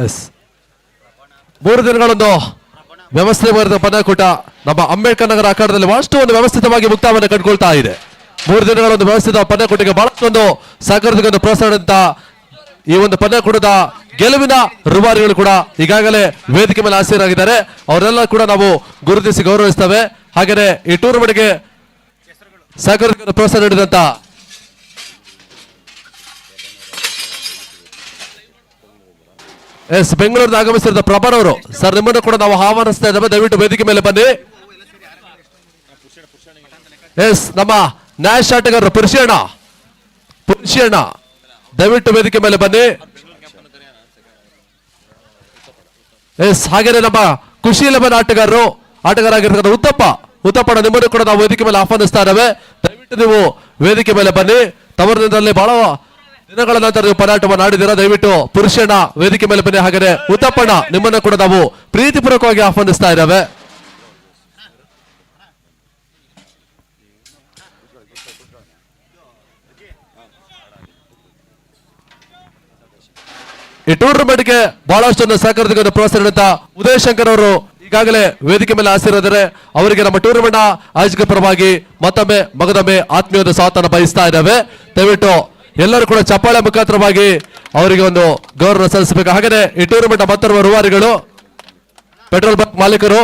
S 3 ದಿನಗಳೊಂದು ವ್ಯವಸ್ಥೆ ಬರೆದ ಪಂದ್ಯಾಕೂಟ ನಮ್ಮ ಅಂಬೇಡ್ಕರ್ ನಗರ ಅಖಾಡದಲ್ಲಿ ಬಹಳಷ್ಟು ಒಂದು ವ್ಯವಸ್ಥಿತವಾಗಿ ಮುಕ್ತಾಯವನ್ನು ಕಂಡುಕೊಳ್ತಾ ಇದೆ. 3 ದಿನಗಳೊಂದು ವ್ಯವಸ್ಥಿತ ಪಂದ್ಯಾಕೂಟಕ್ಕೆ ಬಹಳಷ್ಟೊಂದು ಸಹಕಾರದಿಂದ ಪ್ರೋತ್ಸಾಹದಂತ ಈ ಒಂದು ಪಂದ್ಯಾಕೂಟದ ಗೆಲುವಿನ ರೂವಾರಿಗಳು ಕೂಡ ಈಗಾಗಲೇ ವೇದಿಕೆ ಮೇಲೆ ಹಾಜರಾಗಿದ್ದಾರೆ. ಅವರೆಲ್ಲ ಕೂಡ ನಾವು ಗುರುತಿಸಿ ಗೌರವಿಸ್ತೇವೆ. ಹಾಗೆಯೇ ಈ ಟೂರ್ನಮೆಂಟ್ಗೆ ಸಹಕಾರದಿಂದ ಪ್ರೋತ್ಸಾಹ ನೀಡಿದಂತ ಎಸ್ ಬೆಂಗಳೂರಿನ ಆಗಮಿಸಿದ ಪ್ರಭಾರ್ ಅವರು ಸರ್, ನಿಮ್ಮನ್ನು ಕೂಡ ನಾವು ಆಹ್ವಾನಿಸ್ತಾ ಇದ್ದೇವೆ. ದಯವಿಟ್ಟು ವೇದಿಕೆ ಮೇಲೆ ಬನ್ನಿ. ಎಸ್ ನಮ್ಮ ನ್ಯಾಷ್ ಆಟಗಾರರು ಪುರುಷಣ್ಣ ದಯವಿಟ್ಟು ವೇದಿಕೆ ಮೇಲೆ ಬನ್ನಿ. ಎಸ್ ಹಾಗೇನೆ ನಮ್ಮ ಖುಷಿ 11 ಆಟಗಾರರಾಗಿರ್ತಕ್ಕಂಥ ಉತ್ತಪ್ಪಣ್ಣ ನಿಮ್ಮನ್ನು ಕೂಡ ನಾವು ವೇದಿಕೆ ಮೇಲೆ ಆಹ್ವಾನಿಸ್ತಾ ಇದ್ದೇವೆ. ದಯವಿಟ್ಟು ನೀವು ವೇದಿಕೆ ಮೇಲೆ ಬನ್ನಿ. ತವರಿನಲ್ಲಿ ಬಹಳ ದಿನಗಳ ನಂತರ ನೀವು ಪರಾಟವನ್ನು ಆಡಿದ್ದೀರಾ. ದಯವಿಟ್ಟು ಪುರುಷಣ್ಣ ವೇದಿಕೆ ಮೇಲೆ ಬನ್ನಿ. ಹಾಗೆಯೇ ಉತ್ತಪ್ಪಣ್ಣ ನಿಮ್ಮನ್ನು ಕೂಡ ನಾವು ಪ್ರೀತಿಪೂರ್ವಕವಾಗಿ ಆಹ್ವಾನಿಸ್ತಾ ಇದ್ದೇವೆ. ಈ ಟೂರ್ನಮೆಂಟ್ಗೆ ಬಹಳಷ್ಟು ಸಹಕಾರದಿಂದ ಪ್ರೋತ್ಸಾಹ ನೀಡುತ್ತ ಉದಯ್ ಶಂಕರ್ ಅವರು ಈಗಾಗಲೇ ವೇದಿಕೆ ಮೇಲೆ ಹಾಜರಿದ್ದಾರೆ. ಅವರಿಗೆ ನಮ್ಮ ಟೂರ್ನಮೆಂಟ್ ಆಯೋಜಕ ಪರವಾಗಿ ಮಗದೊಮ್ಮೆ ಆತ್ಮೀಯವಾದ ಸ್ವಾಗತ ಬಯಸ್ತಾ ಇದ್ದೇವೆ. ದಯವಿಟ್ಟು ಎಲ್ಲರೂ ಕೂಡ ಚಪ್ಪಾಳೆ ಮುಖಾಂತರವಾಗಿ ಅವರಿಗೆ ಒಂದು ಗೌರವ ಸಲ್ಲಿಸಬೇಕು. ಹಾಗೆಯೇ ಈ ಟೂರ್ನಮೆಂಟ್ ಮತ್ತೋರ್ವ ರೂವಾರಿಗಳು ಪೆಟ್ರೋಲ್ ಬಂಕ್ ಮಾಲೀಕರು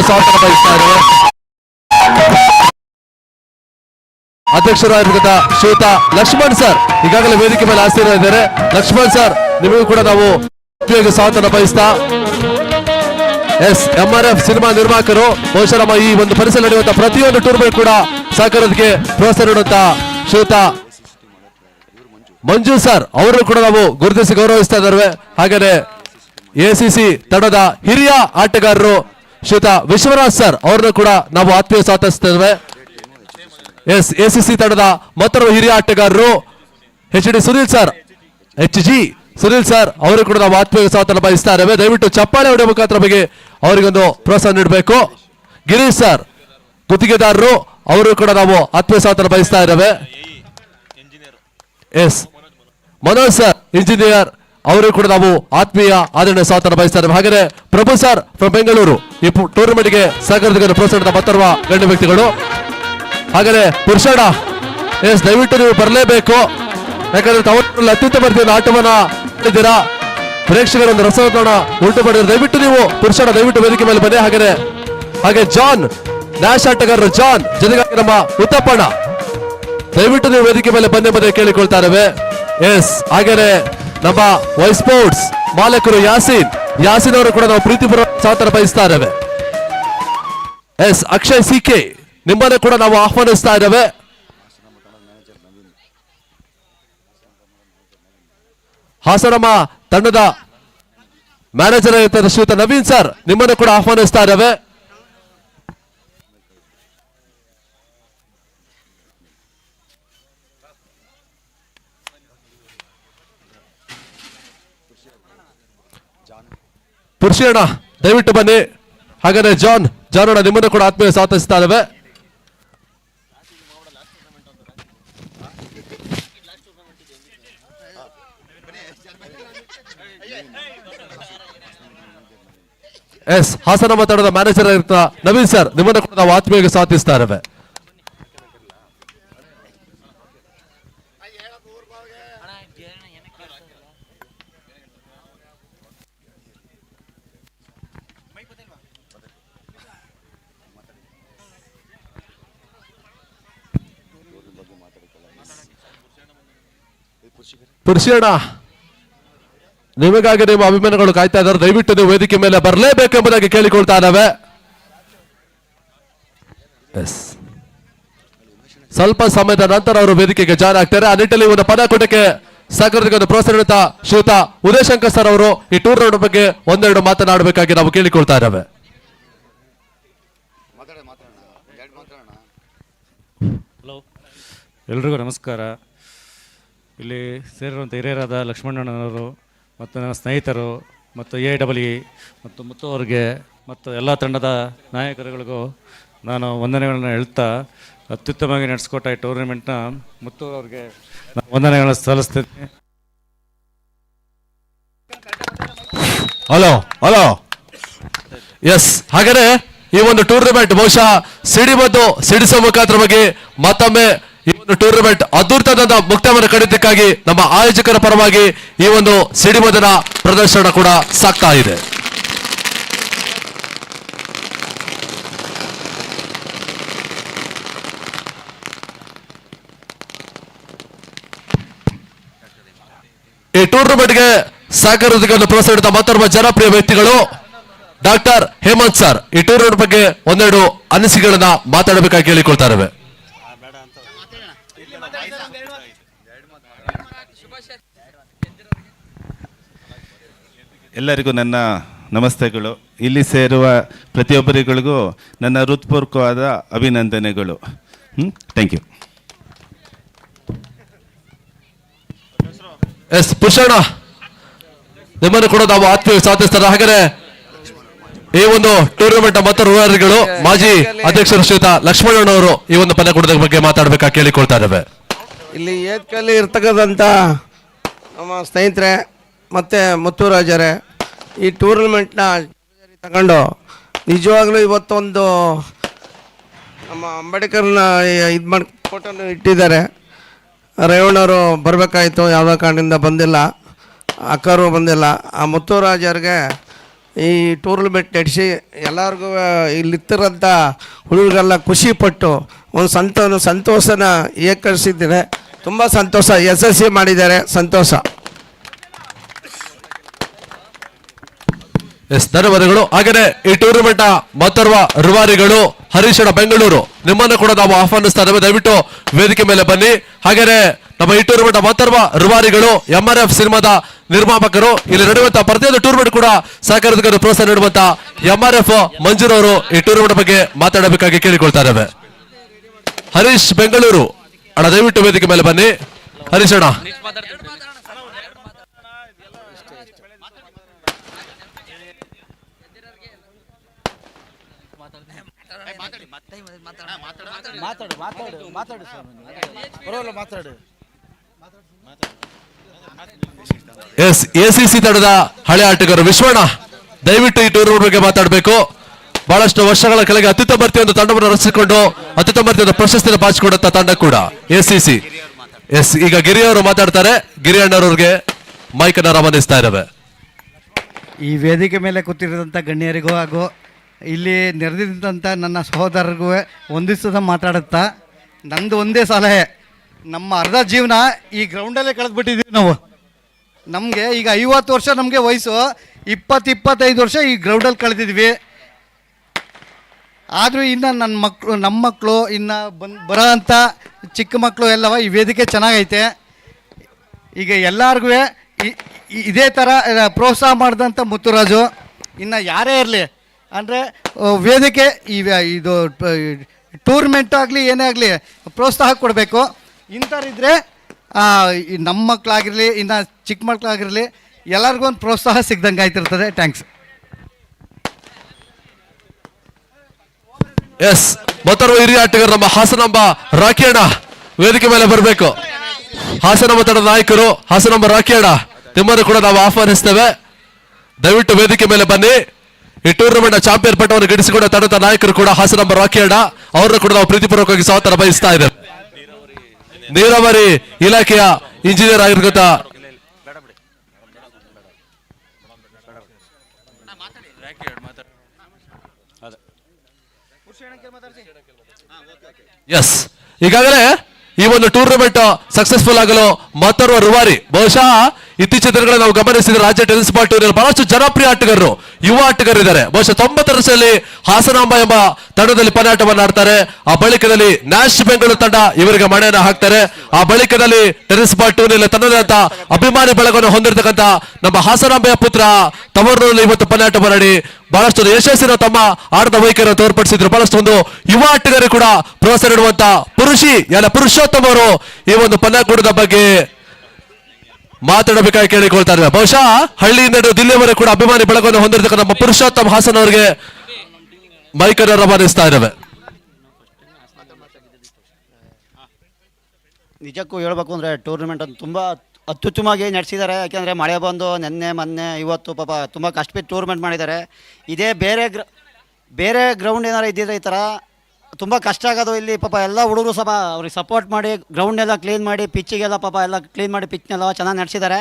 ಸ್ವಾಗತ ಬಯಸ್ತಾ ಇದ್ದಾರೆ. ಅಧ್ಯಕ್ಷರಾಗಿರ್ತಕ್ಕಂಥ ಶ್ರೀಯುತ ಲಕ್ಷ್ಮಣ್ ಸರ್ ಈಗಾಗಲೇ ವೇದಿಕೆ ಮೇಲೆ ಹಾಜರಿದ್ದಾರೆ. ಲಕ್ಷ್ಮಣ್ ಸರ್ ನಿಮಗೂ ಕೂಡ ನಾವು ಸ್ವಾಗತ ಬಯಸ್ತಾ ಎಸ್ MRF ಸಿನಿಮಾ ನಿರ್ಮಾಪಕರು ಬಹುಶಃ ನಮ್ಮ ಈ ಒಂದು ಪರಿಸರ ನಡೆಯುವಂತಹ ಪ್ರತಿಯೊಂದು ಟೂರ್ನಮೆಂಟ್ ಕೂಡ ಸಹಕಾರಕ್ಕೆ ಪ್ರೋತ್ಸಾಹ ನೀಡುವಂತ ಶ್ರೀಯುತ ಮಂಜು ಸರ್ ಅವರು ಕೂಡ ನಾವು ಗುರುತಿಸಿ ಗೌರವಿಸ್ತಾ ಇದ್ದೇವೆ. ಹಾಗೆಯೇ ACC ತಂಡದ ಹಿರಿಯ ಆಟಗಾರರು ಶ್ರೀಯುತ ವಿಶ್ವರಾಜ್ ಸರ್ ಅವರನ್ನು ಕೂಡ ನಾವು ಆತ್ಮೀಯ ಸ್ವಾಗತಿಸುತ್ತೇವೆ. ಎಸ್ ACC ತಂಡದ ಮತ್ತೊಬ್ಬ ಹಿರಿಯ ಆಟಗಾರರು HG ಸುನಿಲ್ ಸರ್ ಅವರು ಕೂಡ ನಾವು ಆತ್ಮೀಯ ಸ್ವಾಗತ ಬಯಸ್ತಾ ಇದ್ದೇವೆ. ದಯವಿಟ್ಟು ಚಪ್ಪಾಳೆ ಹೊಡೆಯುವ ಮುಖಾಂತರ ಬಗ್ಗೆ ಅವರಿಗೊಂದು ಪ್ರೋತ್ಸಾಹ ನೀಡಬೇಕು. ಗಿರೀಶ್ ಸರ್ ಗುತ್ತಿಗೆದಾರರು ಅವರು ಕೂಡ ನಾವು ಆತ್ಮೀಯ ಸ್ವಾಗತ ಬಯಸ್ತಾ ಇದ್ದೇವೆ. ಎಸ್ ಮನೋಜ್ ಸರ್ ಇಂಜಿನಿಯರ್ ಅವರು ಕೂಡ ನಾವು ಆತ್ಮೀಯ ಆದರಣೀಯ ಸ್ವಾಗತ ಬಯಸ್ತಾ ಇದ್ದೇವೆ. ಹಾಗೆಯೇ ಪ್ರಭು ಸರ್ ಫ್ರಮ್ ಬೆಂಗಳೂರು ಈ ಟೂರ್ನಮೆಂಟ್ಗೆ ಸಹಕಾರದಿಂದ ಪ್ರೋತ್ಸಾಹ ಮತ್ತೋರ್ವ ಗಣ್ಯ ವ್ಯಕ್ತಿಗಳು. ಹಾಗೆಯೇ ಪುರುಷಣ್ಣ ಎಸ್ ದಯವಿಟ್ಟು ನೀವು ಬರಲೇಬೇಕು. ಯಾಕಂದ್ರೆ ತಾವು ಅತ್ಯುತ್ತಮ ಆಟವನ್ನ ಆಡಿದ್ದೀರಾ. ಪ್ರೇಕ್ಷಕರ ಒಂದು ರಸವನ್ನ ಉಂಟು ಮಾಡಿದ್ರೆ ದಯವಿಟ್ಟು ನೀವು ಪುರುಷಣ್ಣ ದಯವಿಟ್ಟು ವೇದಿಕೆ ಮೇಲೆ ಬನ್ನಿ. ಹಾಗೆ ಜಾನ್ ನ್ಯಾಷ್ ಆಟಗಾರರು ಜೊತೆಗಾಗಿ ನಮ್ಮ ಉತ್ತಪ್ಪಣ್ಣ ದಯವಿಟ್ಟು ನೀವು ವೇದಿಕೆ ಮೇಲೆ ಬನ್ನಿ ಕೇಳಿಕೊಳ್ತಾ ಇದ್ದೇವೆ. ಎಸ್ ಹಾಗೇನೆ ನಮ್ಮ ವೈ ಸ್ಪೋರ್ಟ್ಸ್ ಮಾಲಕರು ಯಾಸಿನ್ ಅವರು ಕೂಡ ನಾವು ಪ್ರೀತಿಪೂರ್ವಕ ಸ್ವಾಗತ ಬಯಸ್ತಾ ಇದ್ದೇವೆ. ಎಸ್ ಅಕ್ಷಯ್ CK ನಿಮ್ಮನ್ನು ಕೂಡ ನಾವು ಆಹ್ವಾನಿಸ್ತಾ ಇದ್ದೇವೆ. ಹಾಸನಮ್ಮ ತಂಡದ ಮ್ಯಾನೇಜರ್ ಆಗಿರ್ತಾರೆ ಶ್ರೀಯುತ ನವೀನ್ ಸರ್ ನಿಮ್ಮನ್ನು ಕೂಡ ಆಹ್ವಾನಿಸ್ತಾ ಇದ್ದೇವೆ. ಪುರುಷಣ್ಣ ದಯವಿಟ್ಟು ಬನ್ನಿ. ಹಾಗಾದ್ರೆ ಜಾನ್ ಅಣ್ಣ ನಿಮ್ಮನ್ನು ಕೂಡ ಆತ್ಮೀಯ ಸ್ವಾಗತಿಸ್ತಾ ಇದ್ದೇವೆ. ಎಸ್ ಹಾಸನ ಮಾತಾಡೋದ ಮ್ಯಾನೇಜರ್ ಆಗಿರ್ತ ನವೀನ್ ಸರ್ ನಿಮ್ಮನ್ನು ಕೂಡ ನಾವು ಆತ್ಮೀಯವಾಗಿ ಸ್ವಾಗತಿಸ್ತಾ ಇದ್ದೇವೆ. ಪುರುಷಣ್ಣ ನಿಮಗಾಗಿ ನಿಮ್ಮ ಅಭಿಮಾನಿಗಳು ಕಾಯ್ತಾ ಇದ್ದಾರೆ. ದಯವಿಟ್ಟು ನೀವು ವೇದಿಕೆ ಮೇಲೆ ಬರಲೇಬೇಕೆಂಬುದಾಗಿ ಕೇಳಿಕೊಳ್ತಾ ಇದ್ದಾವೆ. ಸ್ವಲ್ಪ ಸಮಯದ ನಂತರ ಅವರು ವೇದಿಕೆಗೆ ಜಾಯ್ನ್ ಆಗ್ತಾರೆ. ಆ ನಿಟ್ಟಿನಲ್ಲಿ ಒಂದು ಪದಕೂಟಕ್ಕೆ ಸಹಕಾರಕ್ಕೆ ಪ್ರೋತ್ಸಾಹ ನೀಡುತ್ತಾ ಶ್ರೀಯುತ ಉದಯ್ ಶಂಕರ್ ಸರ್ ಅವರು ಈ ಟೂರ್ನಮೆಂಟ್ ಬಗ್ಗೆ ಒಂದೆರಡು ಮಾತನಾಡಬೇಕಾಗಿ ನಾವು ಕೇಳಿಕೊಳ್ತಾ ಇದ್ದಾವೆ. ಹಲೋ, ಎಲ್ರಿಗೂ ನಮಸ್ಕಾರ. ಇಲ್ಲಿ ಸೇರಿರುವಂಥ ಹಿರಿಯರಾದ ಲಕ್ಷ್ಮಣ್ಣನವರು ಮತ್ತು ನನ್ನ ಸ್ನೇಹಿತರು ಮತ್ತು AEE ಮತ್ತು ಮುತ್ತು ಅವ್ರಿಗೆ ಮತ್ತು ಎಲ್ಲ ತಂಡದ ನಾಯಕರುಗಳಿಗೂ ನಾನು ವಂದನೆಗಳನ್ನು ಹೇಳ್ತಾ ಅತ್ಯುತ್ತಮವಾಗಿ ನಡೆಸ್ಕೊಟ್ಟ ಈ ಟೂರ್ನಮೆಂಟ್ನ ಮುತ್ತು ಅವ್ರಿಗೆ ವಂದನೆಗಳನ್ನು ಸಲ್ಲಿಸ್ತೀನಿ. ಹಲೋ ಎಸ್, ಹಾಗಾದ್ರೆ ಈ ಒಂದು ಟೂರ್ನಮೆಂಟ್ ಬಹುಶಃ ಸಿಡಿಬದ್ದು ಸಿಡಿಸುವ ಮುಖಾಂತರವಾಗಿ ಮತ್ತೊಮ್ಮೆ ಈ ಒಂದು ಟೂರ್ನಮೆಂಟ್ ಅದ್ಭುತವಾದ ಮುಕ್ತಾಯವನ್ನು ಕಡಿತಕ್ಕಾಗಿ ನಮ್ಮ ಆಯೋಜಕರ ಪರವಾಗಿ ಈ ಒಂದು ಸಿಡಿಬದ್ದನ ಪ್ರದರ್ಶನ ಕೂಡ ಸಾಗ್ತಾ ಇದೆ. ಈ ಟೂರ್ನಮೆಂಟ್ಗೆ ಸಹಕರಿಸಿಕೊಂಡು ಪ್ರೋತ್ಸಾಹಿಸಿದ ಮತ್ತೊಬ್ಬ ಜನಪ್ರಿಯ ವ್ಯಕ್ತಿಗಳು ಡಾಕ್ಟರ್ ಹೇಮಂತ್ ಸರ್. ಈ ಟೂರ್ನಮೆಂಟ್ ಬಗ್ಗೆ ಒಂದೆರಡು ಅನಿಸಿಕೆಗಳನ್ನ ಮಾತಾಡಬೇಕಾಗಿ ಕೇಳಿಕೊಳ್ತಾರೆ. ಎಲ್ಲರಿಗೂ ನನ್ನ ನಮಸ್ತೆಗಳು. ಇಲ್ಲಿ ಸೇರುವ ಪ್ರತಿಯೊಬ್ಬರಿಗಳಿಗೂ ನನ್ನ ಹೃತ್ಪೂರ್ವಕವಾದ ಅಭಿನಂದನೆಗಳು. Thank you. ಎಸ್ ಪುಷಣ, ನಿಮ್ಮನ್ನು ಕೂಡ ನಾವು ಆತ್ಮೀಯ ಸಾಧಿಸ್ತಾರೆ. ಹಾಗಾದ್ರೆ ಈ ಒಂದು ಟೂರ್ನಮೆಂಟ್ ಮತ್ತು ರೂವಾರಿಗಳು ಮಾಜಿ ಅಧ್ಯಕ್ಷರು ಶ್ರೀಯುತ ಲಕ್ಷ್ಮಣನವರು ಈ ಒಂದು ಪಂದ್ಯಕೂಟದ ಬಗ್ಗೆ ಮಾತಾಡಬೇಕಾಗಿ ಕೇಳಿಕೊಳ್ತಾ ಇದ್ದೇವೆ. ಇಲ್ಲಿ ಏಕಲ್ಲಿ ಇರ್ತಕ್ಕಂಥ ನಮ್ಮ ಸ್ನೇಹಿತರೆ ಮತ್ತು ಮುತ್ತುರಾಜರೇ, ಈ ಟೂರ್ನಮೆಂಟ್ನ ತಗೊಂಡು ನಿಜವಾಗ್ಲೂ ಇವತ್ತೊಂದು ನಮ್ಮ ಅಂಬೇಡ್ಕರ್ನ ಇದು ಮಾಡಿ ಫೋಟೋನು ಇಟ್ಟಿದ್ದಾರೆ. ರೇವಣ್ಣವರು ಬರಬೇಕಾಯಿತು, ಯಾವುದೋ ಕಾರಣದಿಂದ ಬಂದಿಲ್ಲ, ಅಕ್ಕರು ಬಂದಿಲ್ಲ. ಆ ಮುತ್ತುರಾಜರಿಗೆ ಈ ಟೂರ್ನಮೆಂಟ್ ನಡೆಸಿ ಎಲ್ಲರಿಗೂ ಇಲ್ಲಿತ್ತಿರೋಂಥ ಹುಡುಗರೆಲ್ಲ ಖುಷಿಪಟ್ಟು ಒಂದು ಸಂತೋಷನ ಏಕರಿಸಿದ್ದಾರೆ. ತುಂಬ ಸಂತೋಷ, ಯಶಸ್ವಿ ಮಾಡಿದ್ದಾರೆ, ಸಂತೋಷ. ಎಸ್, ಧನ್ಯವಾದಗಳು. ಹಾಗೆಯೇ ಈ ಟೂರ್ನಮೆಂಟ್ ಮತ್ತೋರ್ವ ರೂವಾರಿಗಳು ಹರೀಶಣ ಬೆಂಗಳೂರು, ನಿಮ್ಮನ್ನು ಕೂಡ ನಾವು ಆಹ್ವಾನಿಸ್ತಾ ಇದ್ದೇವೆ. ದಯವಿಟ್ಟು ವೇದಿಕೆ ಮೇಲೆ ಬನ್ನಿ. ಹಾಗೆಯೇ ನಮ್ಮ ಈ ಟೂರ್ನಮೆಂಟ್ ಮತ್ತೋರ್ವ ರೂವಾರಿಗಳು MRF ಸಿನಿಮಾದ ನಿರ್ಮಾಪಕರು, ಇಲ್ಲಿ ನಡೆಯುವಂತಹ ಪ್ರತಿಯೊಂದು ಟೂರ್ನಮೆಂಟ್ ಕೂಡ ಸಹಕಾರದ ಪ್ರೋತ್ಸಾಹ ನೀಡುವಂತ MRF ಮಂಜೂರ್ ಅವರು ಈ ಟೂರ್ನಮೆಂಟ್ ಬಗ್ಗೆ ಮಾತಾಡಬೇಕಾಗಿ ಕೇಳಿಕೊಳ್ತಾ ಇದ್ದೇವೆ. ಹರೀಶ್ ಬೆಂಗಳೂರು ಅಣ್ಣ, ದಯವಿಟ್ಟು ವೇದಿಕೆ ಮೇಲೆ ಬನ್ನಿ. ಹರೀಶ್ ಅಣ್ಣ. ಎಸ್, ACC ತಂಡದ ಹಳೆ ಆಟಗಾರರು ವಿಶ್ವಣ್ಣ, ದಯವಿಟ್ಟು ಈ ಟೂರ್ನಮೆಂಟ್ ಬಗ್ಗೆ ಮಾತಾಡಬೇಕು. ಬಹಳಷ್ಟು ವರ್ಷಗಳ ಕೆಳಗೆ ಅತ್ಯುತ್ತಮ ಭರ್ತಿಯ ತಂಡವನ್ನು ರಚಿಸಿಕೊಂಡು ಅತ್ಯುತ್ತಮ ಭರ್ತಿಯ ಪ್ರಶಸ್ತಿಯನ್ನು ಬಾಚಿಕೊಂಡಂತ ತಂಡ ಕೂಡ ACC. ಎಸ್, ಈಗ ಗಿರಿ ಅವರು ಮಾತಾಡ್ತಾರೆ. ಗಿರಿ ಅಣ್ಣರವ್ರಿಗೆ ಮೈಕ್ ಅನ್ನ ರವಾನಿಸ್ತಾ ಇದ್ದಾವೆ. ಈ ವೇದಿಕೆ ಮೇಲೆ ಕೂತಿರೋದಂಥ ಗಣ್ಯರಿಗೂ ಹಾಗೂ ಇಲ್ಲಿ ನೆರೆದಿದ್ದಂಥ ನನ್ನ ಸಹೋದರರಿಗೂ ಒಂದಿಸದ ಮಾತಾಡುತ್ತಾ, ನಂದು ಒಂದೇ ಸಲಹೆ, ನಮ್ಮ ಅರ್ಧ ಜೀವನ ಈ ಗ್ರೌಂಡಲ್ಲೇ ಕಳೆದ್ಬಿಟ್ಟಿದ್ದೀವಿ ನಾವು. ನಮಗೆ ಈಗ 50 ವರ್ಷ, ನಮಗೆ ವಯಸ್ಸು 20-25 ವರ್ಷ ಈ ಗ್ರೌಂಡಲ್ಲಿ ಕಳೆದಿದ್ವಿ. ಆದರೂ ಇನ್ನು ನಮ್ಮ ಮಕ್ಕಳು ಇನ್ನು ಬರೋ ಅಂಥ ಚಿಕ್ಕ ಮಕ್ಕಳು ಎಲ್ಲವ ಈ ವೇದಿಕೆ ಚೆನ್ನಾಗೈತೆ. ಈಗ ಎಲ್ಲರಿಗೂ ಇದೇ ಥರ ಪ್ರೋತ್ಸಾಹ ಮಾಡಿದಂಥ ಮುತ್ತುರಾಜು, ಇನ್ನು ಯಾರೇ ಇರಲಿ ಅಂದರೆ ವೇದಿಕೆ ಇದು ಟೂರ್ಮೆಂಟ್ ಆಗಲಿ ಏನೇ ಆಗಲಿ ಪ್ರೋತ್ಸಾಹ ಕೊಡಬೇಕು. ಇಂಥವ್ರಿದ್ರೆ ನಮ್ಮ ಮಕ್ಕಳಾಗಿರಲಿ ಇನ್ನು ಚಿಕ್ಕ ಮಕ್ಕಳಾಗಿರಲಿ ಎಲ್ಲರಿಗೂ ಒಂದು ಪ್ರೋತ್ಸಾಹ ಸಿಗ್ದಂಗೆ ಆಯ್ತಿರ್ತದೆ. ಥ್ಯಾಂಕ್ಸ್. ಎಸ್, ಮತ್ತೊರ್ವ ಹಿರಿಯ ಆಟಗಾರರು ನಮ್ಮ ಹಾಸನಾಂಬ ರಾಕಿಯಣ್ಣ ವೇದಿಕೆ ಮೇಲೆ ಬರಬೇಕು. ಹಾಸನಾಂಬ ತಂಡದ ನಾಯಕರು ಹಾಸನಾಂಬ ರಾಕಿಯಣ್ಣ, ನಿಮ್ಮನ್ನು ಕೂಡ ನಾವು ಆಹ್ವಾನಿಸ್ತೇವೆ. ದಯವಿಟ್ಟು ವೇದಿಕೆ ಮೇಲೆ ಬನ್ನಿ. ಈ ಟೂರ್ನಮೆಂಟ್ ಚಾಂಪಿಯನ್ ಪಟ್ಟವನ್ನು ಗಿಡಿಸಿಕೊಂಡ ತಂಡದ ನಾಯಕರು ಕೂಡ ಹಾಸನಾಂಬ ರಾಕಿಯಣ್ಣ, ಅವರನ್ನು ಕೂಡ ನಾವು ಪ್ರೀತಿಪೂರ್ವಕವಾಗಿ ಸ್ವಾಗತ ಬಯಸ್ತಾ ಇದ್ದೇವೆ. ನೀರಾವರಿ ಇಲಾಖೆಯ ಇಂಜಿನಿಯರ್ ಆಗಿರ್ಗತ ಎಸ್, ಈಗಾಗಲೇ ಈ ಒಂದು ಟೂರ್ನಮೆಂಟ್ ಸಕ್ಸಸ್ಫುಲ್ ಆಗಲು ಮತ್ತೋರ್ವ ರೂವಾರಿ, ಬಹುಶಃ ಇತ್ತೀಚಿನ ದಿನಗಳಲ್ಲಿ ನಾವು ಗಮನಿಸಿದ ರಾಜ್ಯ ಟೆನಿಸ್ ಬಾಲ್ ಟೂರ್ನಿಯಲ್ಲಿ ಬಹಳಷ್ಟು ಜನಪ್ರಿಯ ಆಟಗಾರರು, ಯುವ ಆಟಗಾರರಿದ್ದಾರೆ. ಬಹುಶಃ 90ರ ದಶಕದಲ್ಲಿ ಹಾಸನಾಂಬ ಎಂಬ ತಂಡದಲ್ಲಿ ಪಂದ್ಯಾಟವನ್ನು ಆಡ್ತಾರೆ. ಆ ಬಳಿಕದಲ್ಲಿ ನ್ಯಾಶ್ ಬೆಂಗಳೂರು ತಂಡ ಇವರಿಗೆ ಮಣೆಯನ್ನು ಹಾಕ್ತಾರೆ. ಆ ಬಳಿಕದಲ್ಲಿ ಟೆನಿಸ್ ಬಾಲ್ ಟೂರ್ನಿಯಲ್ಲಿ ತನ್ನದೇ ಆದ ಅಭಿಮಾನಿ ಬಳಗವನ್ನು ಹೊಂದಿರತಕ್ಕಂಥ ನಮ್ಮ ಹಾಸನಾಂಬೆಯ ಪುತ್ರ ತವರೂರಲ್ಲಿ ಇವತ್ತು ಪಂದ್ಯಾಟವನ್ನು ಆಡಿ ಬಹಳಷ್ಟು ಯಶಸ್ಸಿನ ತಮ್ಮ ಆಟದ ವೈಖರಿಯನ್ನು ತೋರ್ಪಡಿಸಿದ್ರು. ಬಹಳಷ್ಟು ಒಂದು ಯುವ ಆಟಗಾರರು ಕೂಡ ಪ್ರೋತ್ಸಾಹ ನೀಡುವಂತ ಪುರುಷೋತ್ತಮ ಅವರು ಈ ಒಂದು ಪಂದ್ಯಾಕೂಟದ ಬಗ್ಗೆ ಮಾತಾಡಬೇಕಾಗಿ ಕೇಳಿಕೊಳ್ತಾ ಇದ್ದೇವೆ. ಬಹುಶಃ ಹಳ್ಳಿಯಿಂದ ಹಿಡಿದು ದಿಲ್ಲಿಯವರೆಗೆ ಕೂಡ ಅಭಿಮಾನಿ ಬಳಗವನ್ನು ಹೊಂದಿರತಕ್ಕ ನಮ್ಮ ಪುರುಷೋತ್ತಮ್ ಹಾಸನ್ ಅವರಿಗೆ ಮೈಕನ್ನು ರವಾನಿಸ್ತಾ ಇದ್ದೇವೆ. ನಿಜಕ್ಕೂ ಹೇಳ್ಬೇಕು ಅಂದರೆ ಟೂರ್ನಮೆಂಟ್ ಅದು ತುಂಬ ಅತ್ಯುತ್ತಮವಾಗಿ ನಡೆಸಿದ್ದಾರೆ. ಯಾಕೆಂದರೆ ಮಳೆ ಬಂದು ನೆನ್ನೆ ಮೊನ್ನೆ ಇವತ್ತು ಪಾಪ ತುಂಬ ಕಷ್ಟಬಿಟ್ಟು ಟೂರ್ನಮೆಂಟ್ ಮಾಡಿದ್ದಾರೆ. ಇದೇ ಬೇರೆ ಗ್ರೌಂಡ್ ಏನಾರು ಇದ್ದಿದ್ರೆ ಈ ಥರ ತುಂಬ ಕಷ್ಟ ಆಗೋದು. ಇಲ್ಲಿ ಪಾಪ ಎಲ್ಲ ಹುಡುಗರು ಸ್ವಲ್ಪ ಅವ್ರಿಗೆ ಸಪೋರ್ಟ್ ಮಾಡಿ ಗ್ರೌಂಡೆಲ್ಲ ಕ್ಲೀನ್ ಮಾಡಿ ಪಿಚ್ಚಿಗೆಲ್ಲ ಪಾಪ ಎಲ್ಲ ಕ್ಲೀನ್ ಮಾಡಿ ಪಿಚ್ನೆಲ್ಲ ಚೆನ್ನಾಗಿ ನಡೆಸಿದ್ದಾರೆ.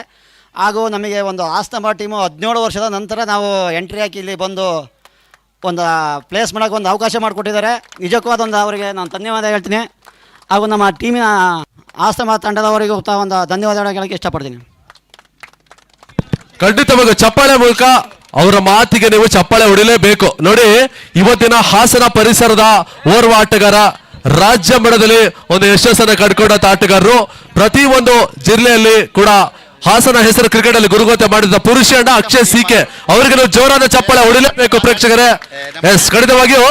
ಹಾಗೂ ನಮಗೆ ಒಂದು ಆಸ್ತಂಬ ಟೀಮು 17 ವರ್ಷದ ನಂತರ ನಾವು ಎಂಟ್ರಿ ಹಾಕಿ ಇಲ್ಲಿ ಬಂದು ಒಂದು ಪ್ಲೇಸ್ ಮಾಡೋಕ್ಕೆ ಒಂದು ಅವಕಾಶ ಮಾಡಿಕೊಟ್ಟಿದ್ದಾರೆ. ನಿಜಕ್ಕೂ ಅದೊಂದು ಅವರಿಗೆ ನಾನು ಧನ್ಯವಾದ ಹೇಳ್ತೀನಿ. ಹಾಗೂ ನಮ್ಮ ಟೀಮಿನ ಆಸ್ತಂಬ ತಂಡದವರಿಗೂ ಒಂದು ಧನ್ಯವಾದ ಹೇಳೋಕ್ಕೆ ಇಷ್ಟಪಡ್ತೀನಿ. ಖಂಡಿತವಾಗಿ ಚಪ್ಪಾಳೆ ಮೂಲಕ ಅವರ ಮಾತಿಗೆ ನೀವು ಚಪ್ಪಾಳೆ ಹೊಡಿಲೇಬೇಕು. ನೋಡಿ, ಇವತ್ತಿನ ಹಾಸನ ಪರಿಸರದ ಓರ್ವ ಆಟಗಾರ, ರಾಜ್ಯ ಮಟ್ಟದಲ್ಲಿ ಒಂದು ಯಶಸ್ಸನ್ನು ಕಂಡುಕೊಂಡಂತ ಆಟಗಾರರು, ಪ್ರತಿ ಒಂದು ಜಿಲ್ಲೆಯಲ್ಲಿ ಕೂಡ ಹಾಸನ ಹೆಸರು ಕ್ರಿಕೆಟ್ ಅಲ್ಲಿ ಗುರುಗೋತೆ ಮಾಡಿದ ಪುರುಷಣ್ಣ ಅಕ್ಷಯ್ ಸಿಕೆ ಅವರಿಗೆ ನೀವು ಜೋರಾದ ಚಪ್ಪಾಳೆ ಹೊಡಿಲೇಬೇಕು ಪ್ರೇಕ್ಷಕರೇ. ಎಸ್, ಖಂಡಿತವಾಗಿಯೂ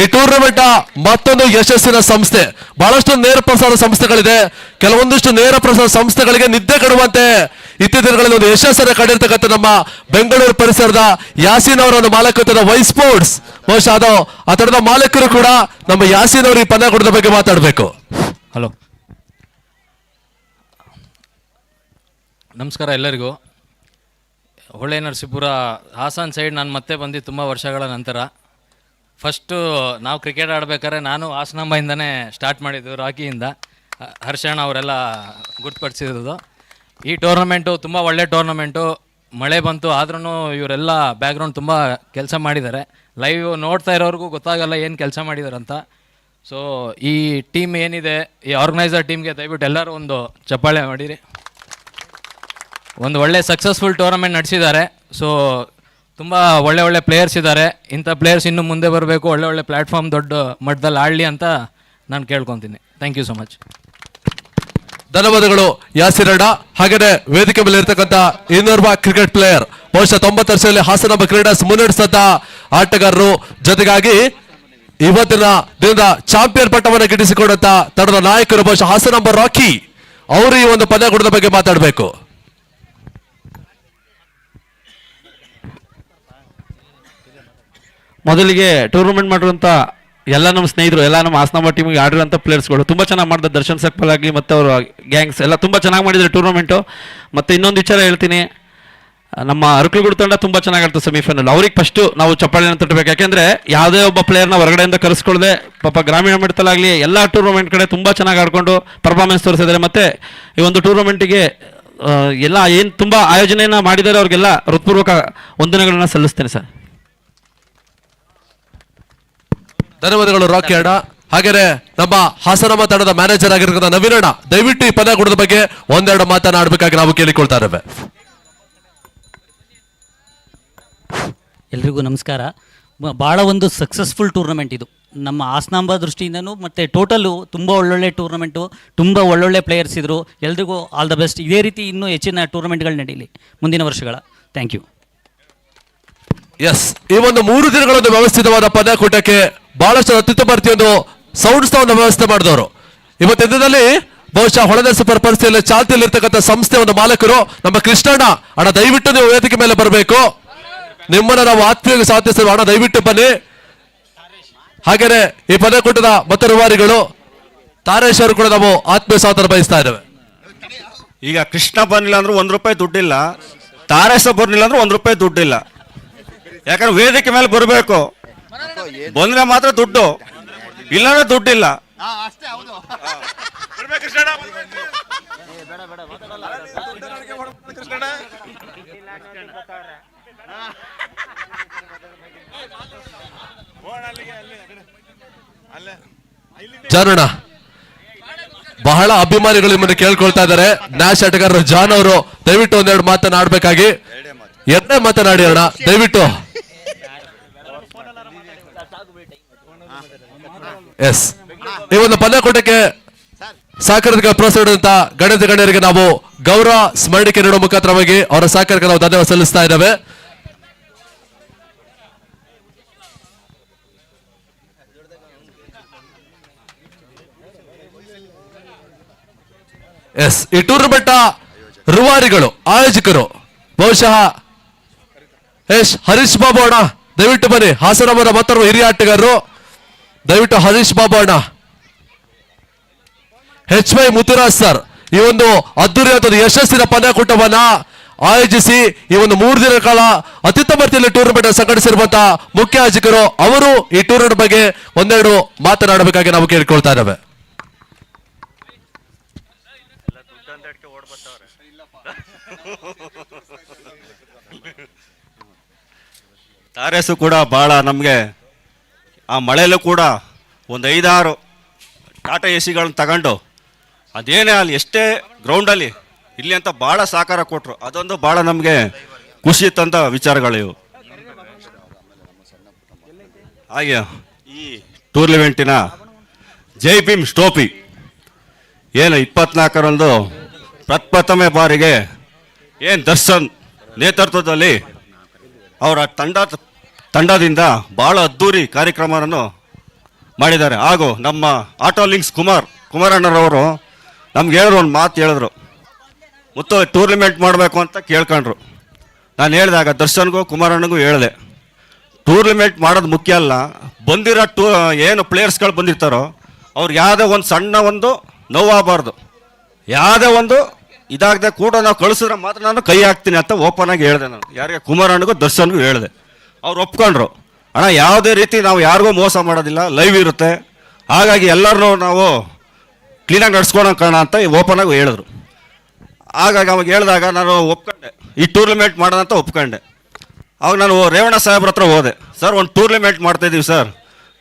ಈ ಟೂರ್ನಮೆಂಟ್ ಮತ್ತೊಂದು ಯಶಸ್ಸಿನ ಸಂಸ್ಥೆ. ಬಹಳಷ್ಟು ನೇರ ಪ್ರಸಾರ ಸಂಸ್ಥೆಗಳಿದೆ. ಕೆಲವೊಂದಿಷ್ಟು ನೇರ ಪ್ರಸಾರ ಸಂಸ್ಥೆಗಳಿಗೆ ನಿದ್ದೆ ಕೆಡುವಂತೆ ಇತ್ತೀಚಿನ ಒಂದು ಯಶಸ್ಸನ್ನು ಕಂಡಿರ್ತಕ್ಕಂಥ ನಮ್ಮ ಬೆಂಗಳೂರು ಪರಿಸರದ ಯಾಸೀನ್ ಅವರ ಒಂದು ಮಾಲಕತ್ವದ ವೈ ಸ್ಪೋರ್ಟ್ಸ್, ಬಹುಶಃ ಅದು ಆ ತರದ ಮಾಲಕರು ಕೂಡ ನಮ್ಮ ಯಾಸೀನ್ ಅವರು ಈ ಪಂದ್ಯಾಕೂಟದ ಬಗ್ಗೆ ಮಾತಾಡಬೇಕು. ಹಲೋ, ನಮಸ್ಕಾರ ಎಲ್ಲರಿಗೂ. ಹೊಳೆ ನರಸೀಪುರ ಹಾಸನ್ ಸೈಡ್ ನಾನು ಮತ್ತೆ ಬಂದು ತುಂಬ ವರ್ಷಗಳ ನಂತರ. ಫಸ್ಟು ನಾವು ಕ್ರಿಕೆಟ್ ಆಡಬೇಕಾದ್ರೆ ನಾನು ಹಾಸನಾಂಬಯಿಂದನೇ ಸ್ಟಾರ್ಟ್ ಮಾಡಿದ್ದು, ರಾಕಿಯಿಂದ. ಹರ್ಷಣ್ಣ ಅವರೆಲ್ಲ ಗುರುತುಪಡಿಸಿರೋದು. ಈ ಟೂರ್ನಮೆಂಟು ತುಂಬ ಒಳ್ಳೆ ಟೂರ್ನಮೆಂಟು. ಮಳೆ ಬಂತು ಆದ್ರೂ ಇವರೆಲ್ಲ ಬ್ಯಾಕ್ಗ್ರೌಂಡ್ ತುಂಬ ಕೆಲಸ ಮಾಡಿದ್ದಾರೆ. ಲೈವ್ ನೋಡ್ತಾ ಇರೋರಿಗೂ ಗೊತ್ತಾಗಲ್ಲ ಏನು ಕೆಲಸ ಮಾಡಿದ್ದಾರೆ ಅಂತ. ಸೊ ಈ ಟೀಮ್ ಏನಿದೆ, ಈ ಆರ್ಗನೈಸರ್ ಟೀಮ್ಗೆ ದಯವಿಟ್ಟು ಎಲ್ಲರೂ ಒಂದು ಚಪ್ಪಾಳೆ ಮಾಡಿರಿ. ಒಂದು ಒಳ್ಳೆ ಸಕ್ಸಸ್ಫುಲ್ ಟೂರ್ನಮೆಂಟ್ ನಡೆಸಿದ್ದಾರೆ. ಸೊ ತುಂಬ ಒಳ್ಳೆ ಪ್ಲೇಯರ್ಸ್ ಇದ್ದಾರೆ. ಇಂಥ ಪ್ಲೇಯರ್ಸ್ ಇನ್ನು ಮುಂದೆ ಬರಬೇಕು, ಒಳ್ಳೆ ಪ್ಲ್ಯಾಟ್ಫಾರ್ಮ್ ದೊಡ್ಡ ಮಟ್ಟದಲ್ಲಿ ಆಡಲಿ ಅಂತ ನಾನು ಕೇಳ್ಕೊತೀನಿ. Thank you so much. ಧನ್ಯವಾದಗಳು ಯಾಸಿರಣ್ಣ. ಹಾಗೆಯೇ ವೇದಿಕೆ ಮೇಲೆ ಇರ್ತಕ್ಕಂಥ ಇನ್ನೋರ್ವ ಕ್ರಿಕೆಟ್ ಪ್ಲೇಯರ್, ಬಹುಶಃ 90 ವರ್ಷದಲ್ಲಿ ಹಾಸನಾಂಬ ಕ್ರೀಡಾಸ್ ಮುನ್ನಡೆಸಂತ ಆಟಗಾರರು, ಜೊತೆಗಾಗಿ ಇವತ್ತಿನ ದಿನದ ಚಾಂಪಿಯನ್ ಪಟ್ಟವನ್ನು ಗಿಟ್ಟಿಸಿಕೊಂಡಂತ ತಂಡದ ನಾಯಕರು, ಬಹುಶಃ ಹಾಸನಾಂಬ ರಾಕಿ ಅವರು ಈ ಒಂದು ಪಂದ್ಯಾಕೂಟದ ಬಗ್ಗೆ ಮಾತಾಡಬೇಕು. ಮೊದಲಿಗೆ ಟೂರ್ನಮೆಂಟ್ ಮಾಡಿರುವಂಥ ಎಲ್ಲ ನಮ್ಮ ಸ್ನೇಹಿತರು, ಎಲ್ಲ ನಮ್ಮ ಹಾಸನಾಂಬ ಟೀಮಿಗೆ ಆಡಿರೋಂಥ ಪ್ಲೇಯರ್ಸ್ಗಳು ತುಂಬ ಚೆನ್ನಾಗಿ ಮಾಡಿದ. ದರ್ಶನ್ ಸಕ್ಪಲ್ ಆಗಲಿ ಮತ್ತು ಅವರು ಗ್ಯಾಂಗ್ಸ್ ಎಲ್ಲ ತುಂಬ ಚೆನ್ನಾಗಿ ಮಾಡಿದ್ದಾರೆ ಟೂರ್ನಮೆಂಟು. ಮತ್ತು ಇನ್ನೊಂದು ವಿಚಾರ ಹೇಳ್ತೀನಿ, ನಮ್ಮ ಅರಕಲಗೂಡು ತಂಡ ತುಂಬ ಚೆನ್ನಾಗಿ ಆಡ್ತು ಸೆಮಿಫೈನಲ್. ಅವ್ರಿಗೆ ಫಸ್ಟು ನಾವು ಚಪ್ಪಾಳೆಯನ್ನು ತಟ್ಟಬೇಕು. ಯಾಕೆಂದರೆ ಯಾವುದೇ ಒಬ್ಬ ಪ್ಲೇಯರ್ನ ಹೊರಗಡೆಯಿಂದ ಕರೆಸ್ಕೊಳ್ಳದೆ ಪಾಪ ಗ್ರಾಮೀಣ ಮಟ್ಟದಲ್ಲಾಗಲಿ ಎಲ್ಲ ಟೂರ್ನಮೆಂಟ್ ಕಡೆ ತುಂಬ ಚೆನ್ನಾಗಿ ಆಡ್ಕೊಂಡು ಪರ್ಫಾರ್ಮೆನ್ಸ್ ತೋರಿಸಿದ್ದಾರೆ. ಮತ್ತು ಈ ಒಂದು ಟೂರ್ನಮೆಂಟಿಗೆ ಎಲ್ಲ ಏನು ತುಂಬ ಆಯೋಜನೆಯನ್ನು ಮಾಡಿದ್ದಾರೆ ಅವ್ರಿಗೆಲ್ಲ ಹೃತ್ಪೂರ್ವಕ ವಂದನೆಗಳನ್ನು ಸಲ್ಲಿಸ್ತೇನೆ ಸರ್. ಧನ್ಯವಾದಗಳು ರಾಕಿ ಅಣ್ಣ. ಹಾಗೆಯೇ ನಮ್ಮ ಹಾಸನಾಂಬ ತಂಡದ ಮ್ಯಾನೇಜರ್ ಆಗಿರ್ತಕ್ಕಂಥ ನವೀನ್ ಅಣ್ಣ, ದಯವಿಟ್ಟು ಈ ಪಂದ್ಯಾಕೂಟದ ಬಗ್ಗೆ ಒಂದೆರಡು ಮಾತನಾಡಬೇಕಾಗಿ ನಾವು ಕೇಳಿಕೊಳ್ತಾ ಇದ್ದೇವೆ. ಎಲ್ರಿಗೂ ನಮಸ್ಕಾರ. ಭಾಳ ಒಂದು ಸಕ್ಸಸ್ಫುಲ್ ಟೂರ್ನಮೆಂಟ್ ಇದು ನಮ್ಮ ಹಾಸನಾಂಬ ದೃಷ್ಟಿಯಿಂದನೂ. ಮತ್ತು ಟೋಟಲು ತುಂಬ ಒಳ್ಳೊಳ್ಳೆ ಟೂರ್ನಮೆಂಟು, ತುಂಬ ಒಳ್ಳೊಳ್ಳೆ ಪ್ಲೇಯರ್ಸ್ ಇದ್ದರು. ಎಲ್ರಿಗೂ ಆಲ್ ದ ಬೆಸ್ಟ್. ಇದೇ ರೀತಿ ಇನ್ನೂ ಹೆಚ್ಚಿನ ಟೂರ್ನಮೆಂಟ್ಗಳು ನಡೀಲಿ ಮುಂದಿನ ವರ್ಷಗಳ. Thank you. ಎಸ್, ಈ ಒಂದು 3 ದಿನಗಳೊಂದು ವ್ಯವಸ್ಥಿತವಾದ ಪಂದ್ಯಾಕೂಟಕ್ಕೆ ಬಹಳಷ್ಟು ಅತ್ಯುತ್ತಮ ರೀತಿಯೊಂದು ಸೌಂಡ್ ಒಂದು ವ್ಯವಸ್ಥೆ ಮಾಡಿದವರು. ಇವತ್ತಿನ ದಿನದಲ್ಲಿ ಬಹುಶಃ ಹೊಳೆದ ಸೂಪರ್ ಪರಿಸ್ಥಿತಿಯಲ್ಲಿ ಚಾಲ್ತಿಯಲ್ಲಿರ್ತಕ್ಕಂಥ ಸಂಸ್ಥೆ ಒಂದು ಮಾಲಕರು ನಮ್ಮ ಕೃಷ್ಣಣ್ಣ ಅಣ್ಣ, ದಯವಿಟ್ಟು ನೀವು ವೇದಿಕೆ ಮೇಲೆ ಬರಬೇಕು. ನಿಮ್ಮನ್ನ ನಾವು ಆತ್ಮೀಯ ಸಾಧಿಸುವ ಅಣ್ಣ, ದಯವಿಟ್ಟು ಬನ್ನಿ. ಹಾಗೇನೆ ಈ ಪಂದ್ಯಾಕೂಟದ ಮತ ರೂವಾರಿಗಳು ತಾರೇಶ್ ಅವರು ಕೂಡ ನಾವು ಆತ್ಮೀಯ ಸ್ವಾಗತ ಬಯಸ್ತಾ ಇದ್ದೇವೆ. ಈಗ ಕೃಷ್ಣ ಬರಲಿಲ್ಲ ಅಂದ್ರೆ ₹1 ದುಡ್ಡಿಲ್ಲ, ತಾರೇಶ ಬರಲಿಲ್ಲ ಅಂದ್ರೆ ₹1 ದುಡ್ಡಿಲ್ಲ. ಯಾಕಂದ್ರೆ ವೇದಿಕೆ ಮೇಲೆ ಬರಬೇಕು, ಬಂದ್ರೆ ಮಾತ್ರ ದುಡ್ಡು, ಇಲ್ಲಾಂದ್ರೆ ದುಡ್ಡಿಲ್ಲ. ಜಾನಣ್ಣ, ಬಹಳ ಅಭಿಮಾನಿಗಳು ನಿಮ್ಮನ್ನು ಕೇಳ್ಕೊಳ್ತಾ ಇದ್ದಾರೆ. ನ್ಯಾಶ್ ಆಟಗಾರರು ಜಾನ್ ಅವರು ದಯವಿಟ್ಟು ಒಂದೆರಡು ಮಾತನಾಡಬೇಕಾಗಿ. ಎರಡನೇ ಮಾತನಾಡಿ ಅಣ್ಣ ದಯವಿಟ್ಟು. ಎಸ್, ಈ ಒಂದು ಪಂದ್ಯಾಕೂಟಕ್ಕೆ ಸಹಕಾರಕ್ಕೆ ಪ್ರೋತ್ಸಾಹಿಸಿದಂತ ಗಣ್ಯರಿಗೆ ನಾವು ಗೌರವ ಸ್ಮರಣಿಕೆ ನೀಡುವ ಮುಖಾಂತರವಾಗಿ ಅವರ ಸಹಕಾರಕ್ಕೆ ನಾವು ಧನ್ಯವಾದ ಸಲ್ಲಿಸ್ತಾ ಇದ್ದೇವೆ. ಎಸ್, ಈ ಟೂರ್ನಮೆಂಟ್ ರೂವಾರಿಗಳು ಆಯೋಜಕರು ಬಹುಶಃ ಎಸ್ ಹರೀಶ್ ಬಾಬು ಅಣ್ಣ ದಯವಿಟ್ಟು ಬನ್ನಿ. ಹಾಸನವರ ಮತ್ತೊಬ್ಬ ಹಿರಿಯ ಆಟಗಾರರು ದಯವಿಟ್ಟು ಹರೀಶ್ ಬಾಬು ಅಣ್ಣ. HY ಮುತ್ತುರಾಜ್ ಸರ್ ಈ ಒಂದು ಅದ್ದೂರಿಯಾದ ಯಶಸ್ಸಿನ ಪಂದ್ಯಾಕೂಟವನ್ನ ಆಯೋಜಿಸಿ ಈ ಒಂದು 3 ದಿನಗಳ ಕಾಲ ಅತ್ಯುತ್ತಮ ರೀತಿಯಲ್ಲಿ ಟೂರ್ನಮೆಂಟ್ ಸಂಘಟಿಸಿರುವಂತಹ ಮುಖ್ಯ ಆಯೋಜಕರು ಅವರು ಈ ಟೂರ್ನಮೆಂಟ್ ಬಗ್ಗೆ ಒಂದೆರಡು ಮಾತನಾಡಬೇಕಾಗಿ ನಾವು ಕೇಳಿಕೊಳ್ತಾ ಇದ್ದೇವೆ. ತಾರೇಸು ಕೂಡ ಭಾಳ ನಮಗೆ ಆ ಮಳೆಯಲ್ಲೂ ಕೂಡ ಒಂದು 5-6 ಟಾಟಾ ಎ ಸಿಗಳನ್ನ ತಗೊಂಡು ಅದೇನೇ ಅಲ್ಲಿ ಎಷ್ಟೇ ಗ್ರೌಂಡಲ್ಲಿ ಇಲ್ಲಿ ಅಂತ ಭಾಳ ಸಹಕಾರ ಕೊಟ್ಟರು. ಅದೊಂದು ಭಾಳ ನಮಗೆ ಖುಷಿ ತಂದ ವಿಚಾರಗಳಿವು. ಹಾಗೆ ಈ ಟೂರ್ನಮೆಂಟಿನ ಜೈ ಭೀಮ್ ಟ್ರೋಫಿ ಏನು 24ರಂದು ಪ್ರಪ್ರಥಮ ಬಾರಿಗೆ ಏನು ದರ್ಶನ್ ನೇತೃತ್ವದಲ್ಲಿ ಅವರ ತಂಡದಿಂದ ಭಾಳ ಅದ್ಧೂರಿ ಕಾರ್ಯಕ್ರಮವನ್ನು ಮಾಡಿದ್ದಾರೆ. ಹಾಗೂ ನಮ್ಮ ಆಟೋ ಲಿಂಕ್ಸ್ ಕುಮಾರಣ್ಣರವರು ನಮ್ಗೆ ಹೇಳಿದ್ರು, ಒಂದು ಮಾತು ಹೇಳಿದ್ರು, ಮತ್ತು ಟೂರ್ನಮೆಂಟ್ ಮಾಡಬೇಕು ಅಂತ ಕೇಳ್ಕೊಂಡ್ರು. ನಾನು ಹೇಳಿದಾಗ ದರ್ಶನ್ಗೂ ಕುಮಾರಣ್ಣಗೂ ಹೇಳಿದೆ, ಟೂರ್ನಮೆಂಟ್ ಮಾಡೋದು ಮುಖ್ಯ ಅಲ್ಲ, ಬಂದಿರೋ ಏನು ಪ್ಲೇಯರ್ಸ್ಗಳು ಬಂದಿರ್ತಾರೋ ಅವ್ರಿಗೆ ಯಾವುದೇ ಒಂದು ಸಣ್ಣ ಒಂದು ನೋವಾಗಬಾರ್ದು, ಯಾವುದೇ ಒಂದು ಇದಾಗದೆ ಕೂಡ ನಾವು ಕಳಿಸಿದ್ರೆ ಮಾತ್ರ ನಾನು ಕೈ ಹಾಕ್ತೀನಿ ಅಂತ ಓಪನ್ ಆಗಿ ಹೇಳಿದೆ. ನಾನು ಯಾರಿಗೆ ಕುಮಾರಣ್ಣಗೂ ದರ್ಶನ್ಗೂ ಹೇಳಿದೆ. ಅವ್ರು ಒಪ್ಕೊಂಡ್ರು. ಅಣ್ಣ ಯಾವುದೇ ರೀತಿ ನಾವು ಯಾರಿಗೂ ಮೋಸ ಮಾಡೋದಿಲ್ಲ, ಲೈವ್ ಇರುತ್ತೆ, ಹಾಗಾಗಿ ಎಲ್ಲರೂ ನಾವು ಕ್ಲೀನಾಗಿ ನಡ್ಸ್ಕೊಳೋಣ ಅಂತ ಓಪನ್ ಆಗಿ ಹೇಳಿದ್ರು. ಹಾಗಾಗಿ ಅವಾಗ ಹೇಳಿದಾಗ ನಾನು ಒಪ್ಕೊಂಡೆ, ಈ ಟೂರ್ನಮೆಂಟ್ ಮಾಡೋದಂತ ಒಪ್ಕೊಂಡೆ. ಅವಾಗ ನಾನು ರೇವಣ್ಣ ಸಾಹೇಬ್ರ ಹತ್ರ ಹೋದೆ. ಸರ್ ಒಂದು ಟೂರ್ನಮೆಂಟ್ ಮಾಡ್ತಾಯಿದ್ದೀವಿ ಸರ್,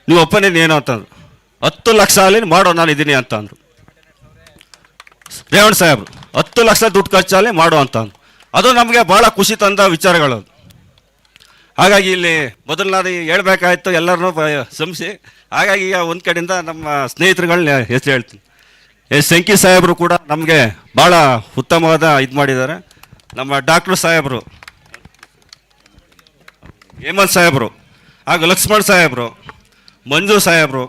ನೀವು ಒಪ್ಪನೇನು ಏನು ಅಂತಂದ್ರು. 10 ಲಕ್ಷ ಅಲ್ಲಿ ಮಾಡೋ ನಾನು ಇದ್ದೀನಿ ಅಂತ ಅಂದರು ರೇವಣ್ಣ ಸಾಹೇಬ್ರು. 10 ಲಕ್ಷ ದುಡ್ಡು ಖರ್ಚಲ್ಲಿ ಮಾಡೋ ಅಂತ ಅಂದ್ರು. ಅದು ನಮಗೆ ಭಾಳ ಖುಷಿ ತಂದ ವಿಚಾರಗಳು. ಹಾಗಾಗಿ ಇಲ್ಲಿ ಮೊದಲು ನಾನು ಹೇಳ್ಬೇಕಾಯ್ತು ಎಲ್ಲರನ್ನೂ ಸಂಸಿ. ಹಾಗಾಗಿ ಈಗ ಒಂದು ಕಡೆಯಿಂದ ನಮ್ಮ ಸ್ನೇಹಿತರುಗಳನ್ನ ಹೆಸರು ಹೇಳ್ತೀನಿ. ಶಂಕಿ ಸಾಹೇಬರು ಕೂಡ ನಮಗೆ ಭಾಳ ಉತ್ತಮವಾದ ಇದು ಮಾಡಿದ್ದಾರೆ. ನಮ್ಮ ಡಾಕ್ಟ್ರು ಸಾಹೇಬರು, ಹೇಮಂತ್ ಸಾಹೇಬರು, ಹಾಗೂ ಲಕ್ಷ್ಮಣ್ ಸಾಹೇಬರು, ಮಂಜು ಸಾಹೇಬರು,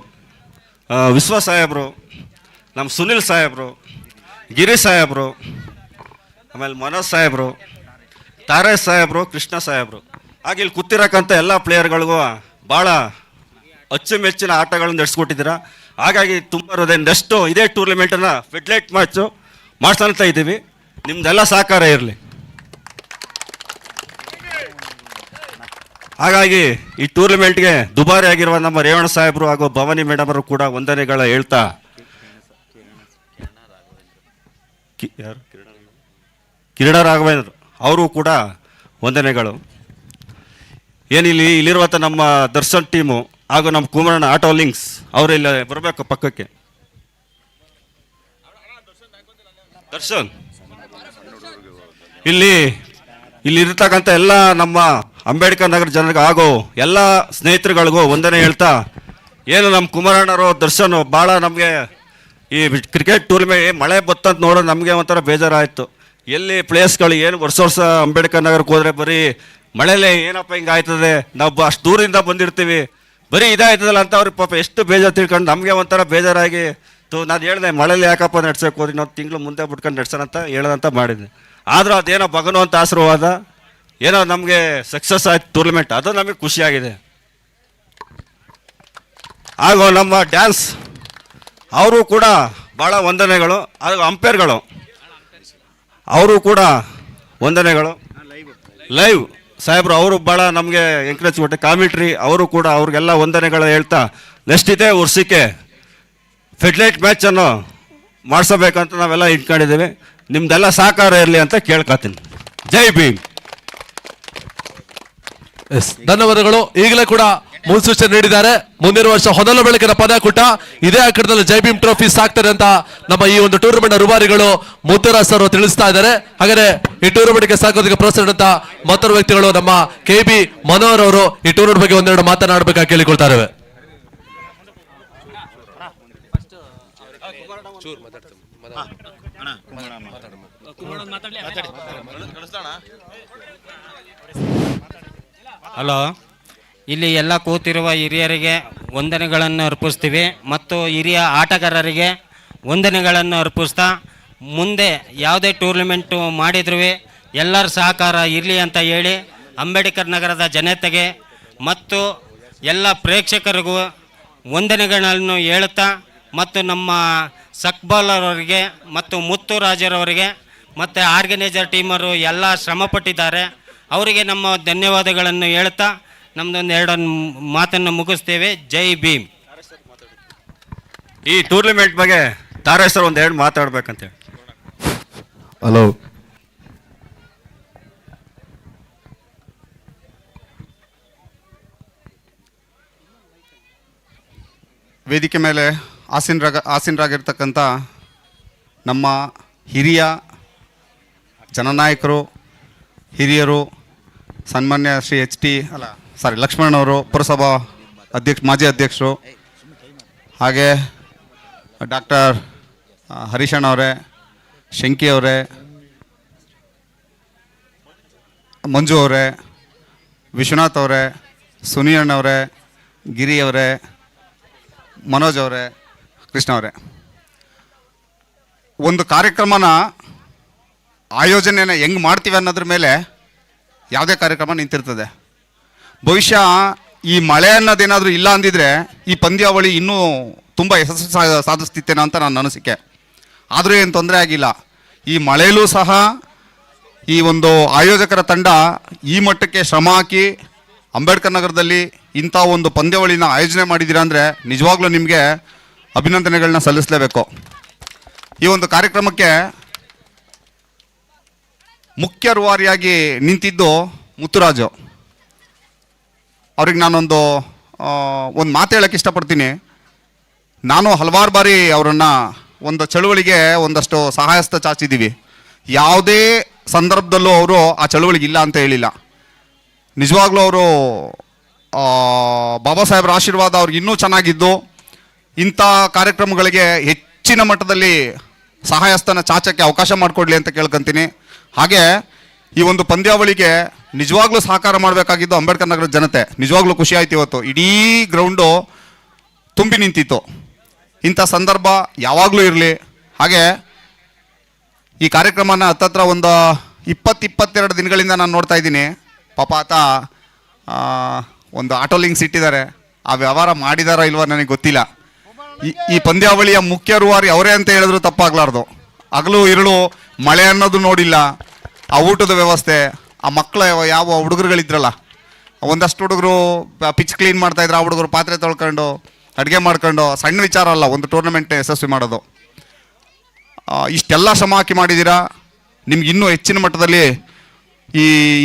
ವಿಶ್ವ ಸಾಹೇಬರು, ನಮ್ಮ ಸುನಿಲ್ ಸಾಹೇಬರು, ಗಿರಿ ಸಾಹೇಬರು, ಆಮೇಲೆ ಮನೋಜ್ ಸಾಹೇಬರು, ತಾರೇಶ್ ಸಾಹೇಬರು, ಕೃಷ್ಣ ಸಾಹೇಬರು, ಹಾಗೆ ಇಲ್ಲಿ ಕೂತಿರಕ್ಕಂಥ ಎಲ್ಲ ಪ್ಲೇಯರ್ಗಳಿಗೂ ಭಾಳ ಅಚ್ಚುಮೆಚ್ಚಿನ ಆಟಗಳನ್ನು ನಡೆಸ್ಕೊಟ್ಟಿದ್ದೀರಾ. ಹಾಗಾಗಿ ತುಂಬ ಹೃದಯ ನೆಕ್ಸ್ಟು ಇದೇ ಟೂರ್ನಮೆಂಟನ್ನು ಫೆಡ್ಲೈಟ್ ಮ್ಯಾಚು ಮಾಡ್ಸಂತ ಇದ್ದೀವಿ. ನಿಮ್ದೆಲ್ಲ ಸಹಕಾರ ಇರಲಿ. ಹಾಗಾಗಿ ಈ ಟೂರ್ನಮೆಂಟ್ಗೆ ದುಬಾರಿ ಆಗಿರುವ ನಮ್ಮ ರೇವಣ್ಣ ಸಾಹೇಬರು ಹಾಗೂ ಭವಾನಿ ಮೇಡಮ್ ಅವರು ಕೂಡ ವಂದನೆಗಳ ಹೇಳ್ತಾ, ಕಿರಣ ರಾಘವೇಂದ್ರ ಅವರು ಕೂಡ ವಂದನೆಗಳು. ಇಲ್ಲಿರುವಂಥ ನಮ್ಮ ದರ್ಶನ್ ಟೀಮು ಹಾಗೂ ನಮ್ಮ ಕುಮಾರಣ್ಣ ಆಟೋ ಲಿಂಕ್ಸ್ ಅವರು ಇಲ್ಲಿ ಬರಬೇಕು ಪಕ್ಕಕ್ಕೆ. ದರ್ಶನ್ ಇಲ್ಲಿರ್ತಕ್ಕಂಥ ಎಲ್ಲ ನಮ್ಮ ಅಂಬೇಡ್ಕರ್ ನಗರ ಜನರಿಗೆ ಹಾಗೂ ಎಲ್ಲ ಸ್ನೇಹಿತರುಗಳಿಗೂ ವಂದನೆ ಹೇಳ್ತಾ, ಏನು ನಮ್ಮ ಕುಮಾರಣ್ಣರು ದರ್ಶನ್ ಭಾಳ ನಮಗೆ ಈ ಕ್ರಿಕೆಟ್ ಟೂರ್ನಮೆಂಟ್ ಮಳೆ ಬತ್ತಂತ ನೋಡೋದು ನಮಗೆ ಒಂಥರ ಬೇಜಾರಾಯಿತು. ಎಲ್ಲಿ ಪ್ಲೇಸ್ಗಳು ಏನು ವರ್ಷ ಅಂಬೇಡ್ಕರ್ ನಗರಕ್ಕೆ ಹೋದರೆ ಬರೀ ಮಳೆಲೇ ಏನಪ್ಪ ಹಿಂಗೆ ಆಯ್ತದೆ, ನಾವು ಅಷ್ಟು ದೂರದಿಂದ ಬಂದಿರ್ತೀವಿ, ಬರೀ ಇದಾಯ್ತದಲ್ಲ ಅಂತ ಅವ್ರಿಗೆ ಪಾಪ ಎಷ್ಟು ಬೇಜಾರು ತಿಳ್ಕೊಂಡು ನಮಗೆ ಒಂಥರ ಬೇಜಾರಾಗಿ ನಾನು ಹೇಳಿದೆ, ಮಳೆಯಲ್ಲಿ ಯಾಕಪ್ಪ ನಡ್ಸೋಕೆ ಹೋದ್ರಿ, ನಾವು ತಿಂಗಳು ಮುಂದೆ ಬಿಟ್ಕೊಂಡು ನಡ್ಸೋಣ ಅಂತ ಹೇಳೋದಂತ ಮಾಡಿದ್ದೆ. ಆದರೂ ಅದೇನೋ ಭಗವಂತ ಆಶೀರ್ವಾದ, ಏನೋ ನಮಗೆ ಸಕ್ಸಸ್ ಆಯ್ತು ಟೂರ್ನಮೆಂಟ್, ಅದು ನಮಗೆ ಖುಷಿಯಾಗಿದೆ. ಹಾಗೂ ನಮ್ಮ ಡ್ಯಾನ್ಸ್ ಅವರು ಕೂಡ ಭಾಳ ವಂದನೆಗಳು. ಹಾಗೂ ಅಂಪೈರ್ಗಳು ಅವರು ಕೂಡ ವಂದನೆಗಳು. ಲೈವ್ ಸಾಹೇಬರು ಅವರು ಭಾಳ ನಮಗೆ ಎಂಕರೇಜ್ ಕೊಟ್ಟೆ. ಕಾಮಿಟ್ರಿ ಅವರು ಕೂಡ ಅವ್ರಿಗೆಲ್ಲ ವಂದನೆಗಳು ಹೇಳ್ತಾ, ನೆಕ್ಸ್ಟ್ ಇದೆ ವರ್ಷಕ್ಕೆ ಫೆಡ್ಲೈಟ್ ಮ್ಯಾಚನ್ನು ಮಾಡಿಸಬೇಕಂತ ನಾವೆಲ್ಲ ಇಟ್ಕೊಂಡಿದ್ದೀವಿ. ನಿಮ್ದೆಲ್ಲ ಸಹಕಾರ ಇರಲಿ ಅಂತ ಕೇಳ್ಕೊತೀನಿ. ಜೈ ಭೀಮ್. ಧನ್ಯವಾದಗಳು. ಈಗಲೇ ಕೂಡ ಮುನ್ಸೂಚನೆ ನೀಡಿದ್ದಾರೆ, ಮುಂದಿನ ವರ್ಷ ಹೊನಲು ಬೆಳಕಿನ ಪಂದ್ಯಾಕೂಟ ಇದೇ ಆಕರದಲ್ಲಿ ಜೈ ಭೀಮ್ ಟ್ರೋಫಿ ಸಾಕ್ತಾರೆ ಅಂತ ನಮ್ಮ ಈ ಒಂದು ಟೂರ್ನಮೆಂಟ್ ರೂವಾರಿಗಳು ಮುತ್ತುರಾಜ್ ಸರ್ ತಿಳಿಸ್ತಾ ಇದ್ದಾರೆ. ಹಾಗಾದ್ರೆ ಈ ಟೂರ್ನಮೆಂಟ್ಗೆ ಸಾಕೋದಕ್ಕೆ ಪ್ರೋತ್ಸಾಹ ಅಂತ ಮತ್ತೊಂದು ವ್ಯಕ್ತಿಗಳು ನಮ್ಮ KB ಮನೋಹರ್ ಅವರು ಈ ಟೂರ್ನಮೆಂಟ್ ಬಗ್ಗೆ ಒಂದೆರಡು ಮಾತನಾಡಬೇಕಾಗಿ ಕೇಳಿಕೊಳ್ತಾ ಇದ್ದೇವೆ. ಹಲೋ, ಇಲ್ಲಿ ಎಲ್ಲ ಕೂತಿರುವ ಹಿರಿಯರಿಗೆ ವಂದನೆಗಳನ್ನು ಅರ್ಪಿಸ್ತೀವಿ ಮತ್ತು ಹಿರಿಯ ಆಟಗಾರರಿಗೆ ವಂದನೆಗಳನ್ನು ಅರ್ಪಿಸ್ತಾ ಮುಂದೆ ಯಾವುದೇ ಟೂರ್ನಮೆಂಟು ಮಾಡಿದ್ರೂ ಎಲ್ಲರ ಸಹಕಾರ ಇರಲಿ ಅಂತ ಹೇಳಿ ಅಂಬೇಡ್ಕರ್ ನಗರದ ಜನತೆಗೆ ಮತ್ತು ಎಲ್ಲ ಪ್ರೇಕ್ಷಕರಿಗೂ ವಂದನೆಗಳನ್ನು ಹೇಳುತ್ತಾ ಮತ್ತು ನಮ್ಮ ಸಕ್ಬಾಲರ್ ಅವರಿಗೆ ಮತ್ತು ಮುತ್ತು ರಾಜರವರಿಗೆ ಮತ್ತು ಆರ್ಗನೈಸರ್ ಟೀಮರು ಎಲ್ಲ ಶ್ರಮಪಟ್ಟಿದ್ದಾರೆ. ಅವರಿಗೆ ನಮ್ಮ ಧನ್ಯವಾದಗಳನ್ನು ಹೇಳುತ್ತಾ ನಮ್ಮದೊಂದು ಎರಡು ಮಾತನ್ನು ಮುಗಿಸ್ತೇವೆ. ಜೈ ಭೀಮ್. ಈ ಟೂರ್ನಮೆಂಟ್ ಬಗ್ಗೆ ತಾರೇಶ್ವರ್ ಒಂದು ಎರಡು ಮಾತಾಡ್ಬೇಕಂತೇಳಿ. ಹಲೋ. ವೇದಿಕೆ ಮೇಲೆ ಆಸೀನರಾಗಿರ್ತಕ್ಕಂಥ ನಮ್ಮ ಹಿರಿಯ ಜನನಾಯಕರು, ಹಿರಿಯರು, ಸನ್ಮಾನ್ಯ ಶ್ರೀ ಲಕ್ಷ್ಮಣವರು, ಪುರಸಭಾ ಮಾಜಿ ಅಧ್ಯಕ್ಷರು, ಹಾಗೆ ಡಾಕ್ಟರ್ ಹರೀಶಣ್ಣ ಅವರೇ, ಶಂಕಿ ಅವರೇ, ಮಂಜು ಅವರೇ, ವಿಶ್ವನಾಥ್ ಅವರೇ, ಸುನಿಯಣ್ಣವರೇ, ಗಿರಿ ಅವರೇ, ಮನೋಜ್ ಅವರೇ, ಕೃಷ್ಣ ಅವರೇ, ಒಂದು ಕಾರ್ಯಕ್ರಮನ ಆಯೋಜನೆನ ಹೆಂಗೆ ಮಾಡ್ತೀವಿ ಅನ್ನೋದ್ರ ಮೇಲೆ ಯಾವುದೇ ಕಾರ್ಯಕ್ರಮ ನಿಂತಿರ್ತದೆ. ಬಹುಶಃ ಈ ಮಳೆ ಅನ್ನೋದೇನಾದರೂ ಇಲ್ಲ ಅಂದಿದ್ರೆ ಈ ಪಂದ್ಯಾವಳಿ ಇನ್ನೂ ತುಂಬ ಯಶಸ್ಸು ಸಾಧಿಸ್ತಿತ್ತೇನೋ ಅಂತ ನನ್ನ ಅನಿಸಿಕೆ. ಆದರೂ ಏನು ತೊಂದರೆ ಆಗಿಲ್ಲ. ಈ ಮಳೆಯಲ್ಲೂ ಸಹ ಈ ಒಂದು ಆಯೋಜಕರ ತಂಡ ಈ ಮಟ್ಟಕ್ಕೆ ಶ್ರಮ ಹಾಕಿ ಅಂಬೇಡ್ಕರ್ ನಗರದಲ್ಲಿ ಇಂಥ ಒಂದು ಪಂದ್ಯಾವಳಿನ ಆಯೋಜನೆ ಮಾಡಿದ್ದೀರಾ ಅಂದರೆ ನಿಜವಾಗ್ಲೂ ನಿಮಗೆ ಅಭಿನಂದನೆಗಳನ್ನ ಸಲ್ಲಿಸಲೇಬೇಕು. ಈ ಒಂದು ಕಾರ್ಯಕ್ರಮಕ್ಕೆ ಮುಖ್ಯ ರೂವಾರಿಯಾಗಿ ನಿಂತಿದ್ದು ಮುತ್ತುರಾಜು ಅವ್ರಿಗೆ ನಾನೊಂದು ಮಾತು ಹೇಳೋಕ್ಕೆ ಇಷ್ಟಪಡ್ತೀನಿ. ನಾನು ಹಲವಾರು ಬಾರಿ ಅವರನ್ನು ಒಂದು ಚಳುವಳಿಗೆ ಒಂದಷ್ಟು ಸಹಾಯಸ್ತ ಚಾಚಿದ್ದೀವಿ. ಯಾವುದೇ ಸಂದರ್ಭದಲ್ಲೂ ಅವರು ಆ ಚಳುವಳಿಗೆ ಇಲ್ಲ ಅಂತ ಹೇಳಿಲ್ಲ. ನಿಜವಾಗ್ಲೂ ಅವರು ಬಾಬಾ ಸಾಹೇಬ್ರ ಆಶೀರ್ವಾದ ಅವ್ರಿಗೆ ಇನ್ನೂ ಚೆನ್ನಾಗಿದ್ದು ಇಂಥ ಕಾರ್ಯಕ್ರಮಗಳಿಗೆ ಹೆಚ್ಚಿನ ಮಟ್ಟದಲ್ಲಿ ಸಹಾಯಸ್ಥನ ಚಾಚಕ್ಕೆ ಅವಕಾಶ ಮಾಡಿಕೊಡ್ಲಿ ಅಂತ ಕೇಳ್ಕೊತೀನಿ. ಹಾಗೆ ಈ ಒಂದು ಪಂದ್ಯಾವಳಿಗೆ ನಿಜವಾಗ್ಲೂ ಸಹಕಾರ ಮಾಡಬೇಕಾಗಿದ್ದು ಅಂಬೇಡ್ಕರ್ ನಗರದ ಜನತೆ. ನಿಜವಾಗ್ಲೂ ಖುಷಿ ಆಯ್ತು. ಇವತ್ತು ಇಡೀ ಗ್ರೌಂಡು ತುಂಬಿ ನಿಂತಿತ್ತು. ಇಂಥ ಸಂದರ್ಭ ಯಾವಾಗಲೂ ಇರಲಿ. ಹಾಗೆ ಈ ಕಾರ್ಯಕ್ರಮನ ಹತ್ತತ್ರ ಒಂದು 22 ದಿನಗಳಿಂದ ನಾನು ನೋಡ್ತಾ ಇದ್ದೀನಿ. ಪಾಪ ಆತ ಒಂದು ಆಟೋ ಲಿಂಕ್ಸ್ ಇಟ್ಟಿದ್ದಾರೆ. ಆ ವ್ಯವಹಾರ ಮಾಡಿದಾರೋ ಇಲ್ವೋ ನನಗೆ ಗೊತ್ತಿಲ್ಲ. ಈ ಪಂದ್ಯಾವಳಿಯ ಮುಖ್ಯ ರೂವಾರಿ ಅವರೇ ಅಂತ ಹೇಳಿದ್ರು ತಪ್ಪಾಗಲಾರ್ದು. ಹಗಲು ಇರುಳು ಮಳೆ ಅನ್ನೋದು ನೋಡಿಲ್ಲ. ಆ ಊಟದ ವ್ಯವಸ್ಥೆ, ಆ ಮಕ್ಕಳು ಯಾವ ಹುಡುಗರುಗಳಿದ್ರಲ್ಲ, ಒಂದಷ್ಟು ಹುಡುಗರು ಪಿಚ್ ಕ್ಲೀನ್ ಮಾಡ್ತಾಯಿದ್ರು, ಆ ಹುಡುಗರು ಪಾತ್ರೆ ತೊಳ್ಕೊಂಡು ಅಡುಗೆ ಮಾಡ್ಕೊಂಡು, ಸಣ್ಣ ವಿಚಾರ ಅಲ್ಲ ಒಂದು ಟೂರ್ನಮೆಂಟ್ ಯಶಸ್ವಿ ಮಾಡೋದು. ಇಷ್ಟೆಲ್ಲ ಶ್ರಮ ಹಾಕಿ ಮಾಡಿದ್ದೀರಾ. ನಿಮ್ಗೆ ಇನ್ನೂ ಹೆಚ್ಚಿನ ಮಟ್ಟದಲ್ಲಿ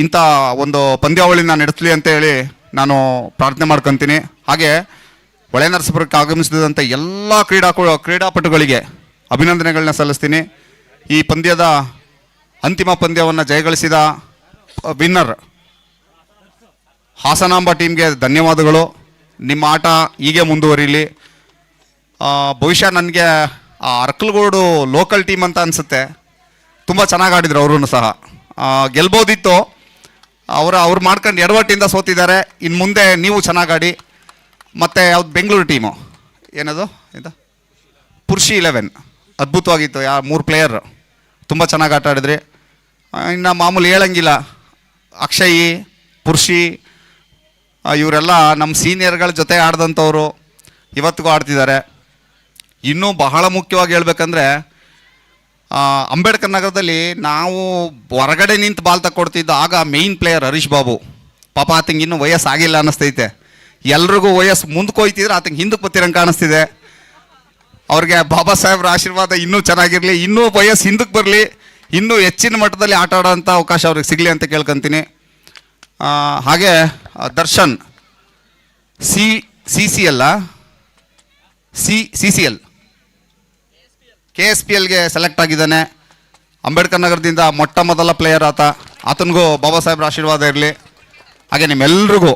ಇಂಥ ಒಂದು ಪಂದ್ಯಾವಳಿನ ನಡೆಸಲಿ ಅಂತ ಹೇಳಿ ನಾನು ಪ್ರಾರ್ಥನೆ ಮಾಡ್ಕೊತೀನಿ. ಹಾಗೆ ಹೊಳೆನರಸೀಪುರಕ್ಕೆ ಆಗಮಿಸಿದಂಥ ಎಲ್ಲ ಕ್ರೀಡಾಪಟುಗಳಿಗೆ ಅಭಿನಂದನೆಗಳನ್ನ ಸಲ್ಲಿಸ್ತೀನಿ. ಈ ಪಂದ್ಯದ ಅಂತಿಮ ಪಂದ್ಯವನ್ನು ಜಯಗಳಿಸಿದ ವಿನ್ನರ್ ಹಾಸನಾಂಬ ಟೀಮ್ಗೆ ಧನ್ಯವಾದಗಳು. ನಿಮ್ಮ ಆಟ ಹೀಗೆ ಮುಂದುವರಿಲಿ. ಬಹುಶಃ ನನಗೆ ಆ ಅರ್ಕಲ್ಗೋಡು ಲೋಕಲ್ ಟೀಮ್ ಅಂತ ಅನಿಸುತ್ತೆ, ತುಂಬ ಚೆನ್ನಾಗಿ ಆಡಿದ್ರು ಅವರು ಸಹ. ಗೆಲ್ಬೋದಿತ್ತು. ಅವ್ರು ಮಾಡ್ಕೊಂಡು ಎಡವಟ್ಟಿಂದ ಸೋತಿದ್ದಾರೆ. ಇನ್ನು ಮುಂದೆ ನೀವು ಚೆನ್ನಾಗಿ ಆಡಿ. ಮತ್ತು ಯಾವ್ದು ಬೆಂಗಳೂರು ಟೀಮು ಏನದು ಪುರುಷಿ 11 ಅದ್ಭುತವಾಗಿತ್ತು. 3 ಪ್ಲೇಯರ್ ತುಂಬ ಚೆನ್ನಾಗಿ ಆಟ ಆಡಿದ್ರಿ. ಇನ್ನು ಮಾಮೂಲಿ ಹೇಳಂಗಿಲ್ಲ, ಅಕ್ಷಯ್, ಪುರುಷಿ ಇವರೆಲ್ಲ ನಮ್ಮ ಸೀನಿಯರ್ಗಳ ಜೊತೆ ಆಡಿದಂಥವ್ರು ಇವತ್ತಿಗೂ ಆಡ್ತಿದ್ದಾರೆ. ಇನ್ನೂ ಬಹಳ ಮುಖ್ಯವಾಗಿ ಹೇಳ್ಬೇಕಂದ್ರೆ ಅಂಬೇಡ್ಕರ್ ನಗರದಲ್ಲಿ ನಾವು ಹೊರಗಡೆ ನಿಂತು ಬಾಲ್ ತಕ್ಕೊಡ್ತಿದ್ದು ಆಗ ಮೇಯ್ನ್ ಪ್ಲೇಯರ್ ಹರೀಶ್ ಬಾಬು. ಪಾಪ ಆತಂಗೆ ಇನ್ನೂ ವಯಸ್ಸಾಗಿಲ್ಲ ಅನ್ನಿಸ್ತೈತೆ. ಎಲ್ರಿಗೂ ವಯಸ್ಸು ಮುಂದಕ್ಕೆ ಹೋಯ್ತಿದ್ರೆ ಆತಂಗೆ ಹಿಂದಕ್ಕೆ ಬತ್ತಿರಂಗೆ ಕಾಣಿಸ್ತಿದೆ. ಅವ್ರಿಗೆ ಬಾಬಾ ಸಾಹೇಬ್ರ ಆಶೀರ್ವಾದ ಇನ್ನೂ ಚೆನ್ನಾಗಿರಲಿ, ಇನ್ನೂ ವಯಸ್ಸು ಹಿಂದಕ್ಕೆ ಬರಲಿ, ಇನ್ನೂ ಹೆಚ್ಚಿನ ಮಟ್ಟದಲ್ಲಿ ಆಟ ಆಡೋಂಥ ಅವಕಾಶ ಅವ್ರಿಗೆ ಸಿಗಲಿ ಅಂತ ಕೇಳ್ಕೊತೀನಿ. ಹಾಗೆ ದರ್ಶನ್ CCL KSPLಗೆ ಸೆಲೆಕ್ಟ್ ಆಗಿದ್ದಾನೆ. ಅಂಬೇಡ್ಕರ್ ನಗರದಿಂದ ಮೊಟ್ಟ ಮೊದಲ ಪ್ಲೇಯರ್ ಆತ. ಆತನಿಗೂ ಬಾಬಾ ಸಾಹೇಬ್ರ ಆಶೀರ್ವಾದ ಇರಲಿ. ಹಾಗೆ ನಿಮ್ಮೆಲ್ರಿಗೂ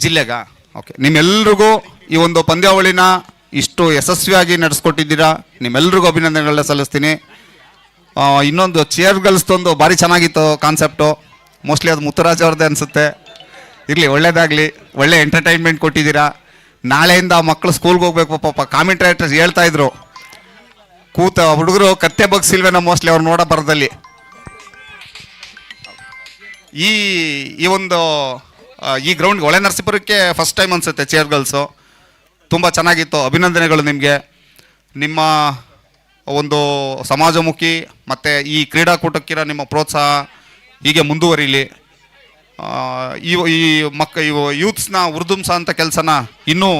ಜಿಲ್ಲೆಗಾ ಓಕೆ ನಿಮ್ಮೆಲ್ರಿಗೂ ಈ ಒಂದು ಪಂದ್ಯಾವಳಿನ ಇಷ್ಟು ಯಶಸ್ವಿಯಾಗಿ ನಡೆಸ್ಕೊಟ್ಟಿದ್ದೀರಾ. ನಿಮ್ಮೆಲ್ರಿಗೂ ಅಭಿನಂದನೆಗಳನ್ನ ಸಲ್ಲಿಸ್ತೀನಿ. ಇನ್ನೊಂದು ಚೇರ್ ಗಲ್ಸ್ದೊಂದು ಭಾರಿ ಚೆನ್ನಾಗಿತ್ತು ಕಾನ್ಸೆಪ್ಟು. ಮೋಸ್ಟ್ಲಿ ಅದು ಮುತ್ತುರಾಜ್ ಅವ್ರದ್ದೇ ಅನಿಸುತ್ತೆ. ಇರಲಿ, ಒಳ್ಳೇದಾಗಲಿ. ಒಳ್ಳೆ ಎಂಟರ್ಟೈನ್ಮೆಂಟ್ ಕೊಟ್ಟಿದ್ದೀರಾ. ನಾಳೆಯಿಂದ ಮಕ್ಕಳು ಸ್ಕೂಲ್ಗೆ ಹೋಗ್ಬೇಕು. ಪಾಪ ಕಾಮೆಂಟ್ರೇಟರ್ಸ್ ಹೇಳ್ತಾಯಿದ್ರು ಕೂತ ಹುಡುಗರು ಕತ್ತೆ ಬಗ್ಸಿಲ್ವೇನೋ ಮೋಸ್ಟ್ಲಿ ಅವ್ರು ನೋಡೋ ಬರದಲ್ಲಿ. ಈ ಒಂದು ಈ ಗ್ರೌಂಡ್ಗೆ ಹೊಳೆ ನರಸೀಪುರಕ್ಕೆ ಫಸ್ಟ್ ಟೈಮ್ ಅನಿಸುತ್ತೆ ಚೇರ್ ಗರ್ಲ್ಸು. ತುಂಬ ಚೆನ್ನಾಗಿತ್ತು, ಅಭಿನಂದನೆಗಳು ನಿಮಗೆ. ನಿಮ್ಮ ಒಂದು ಸಮಾಜಮುಖಿ ಮತ್ತು ಈ ಕ್ರೀಡಾಕೂಟಕ್ಕಿರೋ ನಿಮ್ಮ ಪ್ರೋತ್ಸಾಹ ಹೀಗೆ ಮುಂದುವರಿಲಿ. ಇವು ಯೂತ್ಸ್ನ ಉರ್ದುಂಸ ಅಂತ ಕೆಲಸನ ಇನ್ನೂ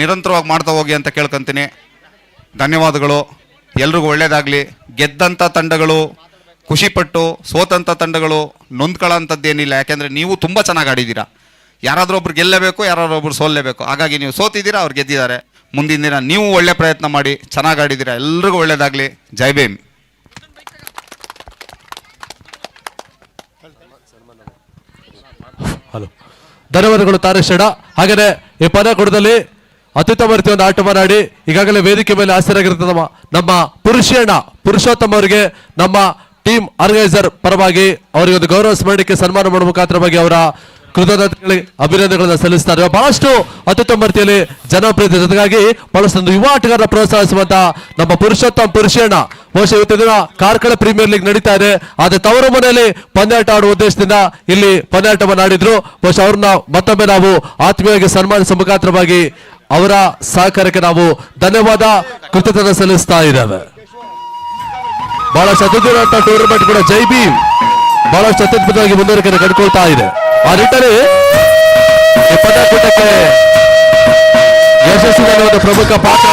ನಿರಂತರವಾಗಿ ಮಾಡ್ತಾ ಹೋಗಿ ಅಂತ ಕೇಳ್ಕೊತೀನಿ. ಧನ್ಯವಾದಗಳು. ಎಲ್ರಿಗೂ ಒಳ್ಳೆಯದಾಗಲಿ. ಗೆದ್ದಂಥ ತಂಡಗಳು ಖುಷಿಪಟ್ಟು, ಸೋತಂಥ ತಂಡಗಳು ನೊಂದ್ಕೊಳ್ಳೋಂಥದ್ದೇನಿಲ್ಲ. ಯಾಕೆಂದರೆ ನೀವು ತುಂಬ ಚೆನ್ನಾಗಿ ಆಡಿದ್ದೀರಾ. ಯಾರಾದರೂ ಒಬ್ರು ಗೆಲ್ಲಬೇಕು, ಯಾರಾದ್ರೂ ಒಬ್ರು ಸೋಲ್ಲೇಬೇಕು. ಹಾಗಾಗಿ ನೀವು ಸೋತಿದ್ದೀರಾ, ಅವ್ರು ಗೆದ್ದಿದ್ದಾರೆ. ಮುಂದಿನ ದಿನ ನೀವು ಒಳ್ಳೆ ಪ್ರಯತ್ನ ಮಾಡಿ ಚೆನ್ನಾಗಿ ಆಡಿದ್ದೀರಾ. ಎಲ್ರಿಗೂ ಒಳ್ಳೆಯದಾಗಲಿ. ಜೈ ಭೀಮ್. ಹಲೋ, ಧನ್ಯವಾದಗಳು ತಾರೇಶ್ ಅಣ್ಣ. ಹಾಗೆಯೇ ಈ ಪಂದ್ಯಾಕೂಟದಲ್ಲಿ ಅತ್ಯುತ್ತಮ ರೀತಿಯ ಒಂದು ಆಟವನ್ನು ಆಡಿ ಈಗಾಗಲೇ ವೇದಿಕೆ ಮೇಲೆ ಹಾಜರಾಗಿರ್ತದೆ ನಮ್ಮ ಪುರುಷೋತ್ತಮ ಅವರಿಗೆ ನಮ್ಮ ಟೀಮ್ ಆರ್ಗನೈಸರ್ ಪರವಾಗಿ ಅವರಿಗೆ ಒಂದು ಗೌರವ ಸ್ಮರಣಕ್ಕೆ ಸನ್ಮಾನ ಮಾಡುವ ಮುಖಾಂತರವಾಗಿ ಅವರ ಕೃತಜ್ಞತೆಗಳಿಗೆ ಅಭಿನಂದನೆಗಳನ್ನು ಸಲ್ಲಿಸ್ತಾರೆ. ಬಹಳಷ್ಟು ಅತ್ಯುತ್ತಮ ರೀತಿಯಲ್ಲಿ ಜನಪ್ರಿಯತೆ ಜೊತೆಗಾಗಿ ಬಹಳಷ್ಟು ಒಂದು ಯುವ ಆಟಗಾರರ ಪ್ರೋತ್ಸಾಹಿಸುವಂತ ನಮ್ಮ ಪುರುಷಣ್ಣ ಬಹುಶಃ ಇವತ್ತಿನ ದಿನ ಕಾರ್ಕಳ ಪ್ರೀಮಿಯರ್ ಲೀಗ್ ನಡೀತಾ ಇದೆ. ಆದ್ರೆ ತವರು ಮನೆಯಲ್ಲಿ ಪಂದ್ಯಾಟ ಆಡುವ ಉದ್ದೇಶದಿಂದ ಇಲ್ಲಿ ಪಂದ್ಯಾಟವನ್ನು ಆಡಿದ್ರು. ಬಹುಶಃ ಅವ್ರನ್ನ ಮತ್ತೊಮ್ಮೆ ನಾವು ಆತ್ಮೀಯವಾಗಿ ಸನ್ಮಾನಿಸುವ ಮುಖಾಂತರವಾಗಿ ಅವರ ಸಹಕಾರಕ್ಕೆ ನಾವು ಧನ್ಯವಾದ ಕೃತಜ್ಞತೆ ಸಲ್ಲಿಸ್ತಾ ಇದ್ದೇವೆ. ಬಹಳಷ್ಟು ಅದ್ಭುತವಾದ ಟೂರ್ನಮೆಂಟ್ ಕೂಡ ಜೈ ಭೀಮ್ ಬಹಳಷ್ಟು ಅತ್ಯದ್ಭುತವಾಗಿ ಮುಂದುವರಿಕೆ ಕಂಡುಕೊಳ್ತಾ ಇದೆ. ಆ ನಿಟ್ಟಲ್ಲಿ ಈ ಪಂದ್ಯಾಕೂಟಕ್ಕೆ ಯಶಸ್ಸಿನ ಒಂದು ಪ್ರಮುಖ ಪಾತ್ರ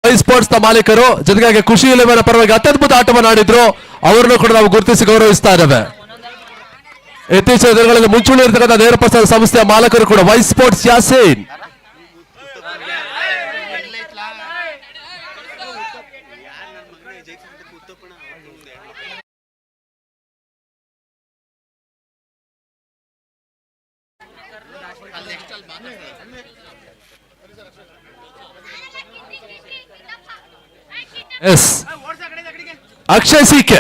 ಸ್ಪೋರ್ಟ್ಸ್ ನ ಮಾಲೀಕರು ಜೊತೆಗೆ ಖುಷಿ ಇಲೆವೆನ್ ಪರವಾಗಿ ಅತ್ಯದ್ಭುತ ಆಟವನ್ನು ಆಡಿದ್ರು. ಅವರನ್ನು ಕೂಡ ನಾವು ಗುರುತಿಸಿ ಗೌರವಿಸ್ತಾ ಇದ್ದೇವೆ. ಇತ್ತೀಚಿನ ದಿನಗಳಲ್ಲಿ ಮುಂಚೂಣಿ ಇರತಕ್ಕಂಥ ನೇರ ಪ್ರಸಾರ ಸಂಸ್ಥೆಯ ಮಾಲಕರು ಕೂಡ Y sports Yaseen. S Akshay CK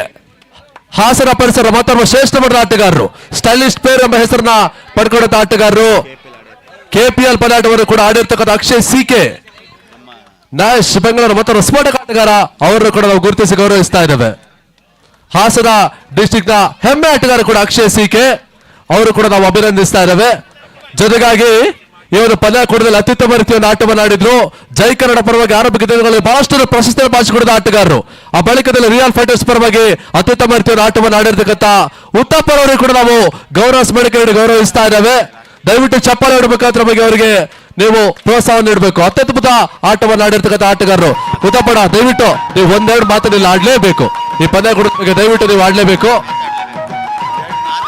Hassan ಪರಿಸರ ಮತ್ತೊಬ್ಬ ಶ್ರೇಷ್ಠ ಮಟ್ಟದ ಆಟಗಾರರು, ಸ್ಟೈಲಿಶ್ ಪ್ಲೇಯರ್ ಎಂಬ ಹೆಸರನ್ನ ಪಡ್ಕೊಂಡಂತ ಆಟಗಾರರು. ಕೆಪಿಎಲ್ ಪಂದ್ಯಾಟವನ್ನು ಕೂಡ ಆಡಿರ್ತಕ್ಕಂಥ ಅಕ್ಷಯ್ ಸಿಕೆ ನ್ಯಾಶ್ ಬೆಂಗಳೂರು ಮತ್ತೊಬ್ಬ ಸ್ಫೋಟಕ ಆಟಗಾರ. ಅವರನ್ನು ಕೂಡ ನಾವು ಗುರುತಿಸಿ ಗೌರವಿಸ್ತಾ ಇದ್ದೇವೆ. ಹಾಸನ ಡಿಸ್ಟ್ರಿಕ್ಟ್ ನ ಹೆಮ್ಮೆ ಆಟಗಾರ ಕೂಡ ಅಕ್ಷಯ್ ಸಿಕೆ, ಅವರು ಕೂಡ ನಾವು ಅಭಿನಂದಿಸ್ತಾ ಇದ್ದೇವೆ. ಜೊತೆಗಾಗಿ ಈ ಒಂದು ಪಂದ್ಯಾಕೂಟದಲ್ಲಿ ಅತ್ಯುತ್ತಮ ರೀತಿಯ ಒಂದು ಆಟವನ್ನು ಆಡಿದ್ರು. ಜೈ ಕನ್ನಡ ಪರವಾಗಿ ಆರಂಭಿಕ ದಿನಗಳಲ್ಲಿ ಬಹಳಷ್ಟು ಪ್ರಶಸ್ತಿಯನ್ನು ಬಾಚಿಕೊಂಡಿದ್ದ ಆಟಗಾರರು. ಆ ಬಳಿಕದಲ್ಲಿ ರಿಯಲ್ ಫೈಟರ್ಸ್ ಪರವಾಗಿ ಅತ್ಯುತ್ತಮ ರೀತಿಯ ಆಟವನ್ನು ಆಡಿರ್ತಕ್ಕಂಥ ಉತ್ತಪ್ಪ ಅವರಿಗೆ ಕೂಡ ನಾವು ಗೌರವ ಸ್ಮರಣೆ ಗೌರವಿಸ್ತಾ ಇದ್ದೇವೆ. ದಯವಿಟ್ಟು ಚಪ್ಪಾಳೆ ಹೊಡೆದ ಮುಖಾಂತರವಾಗಿ ಅವರಿಗೆ ನೀವು ಪ್ರೋತ್ಸಾಹ ನೀಡಬೇಕು. ಅತ್ಯದ್ಭುತ ಆಟವನ್ನು ಆಡಿರ್ತಕ್ಕಂಥ ಆಟಗಾರರು. ಉತ್ತಪ್ಪಣ ದಯವಿಟ್ಟು ನೀವು ಒಂದೆರಡು ಮಾತನ್ನ ಆಡ್ಲೇಬೇಕು. ಈ ಪಂದ್ಯಾಕೂಟದ ಬಗ್ಗೆ ದಯವಿಟ್ಟು ನೀವು ಆಡ್ಲೇಬೇಕು.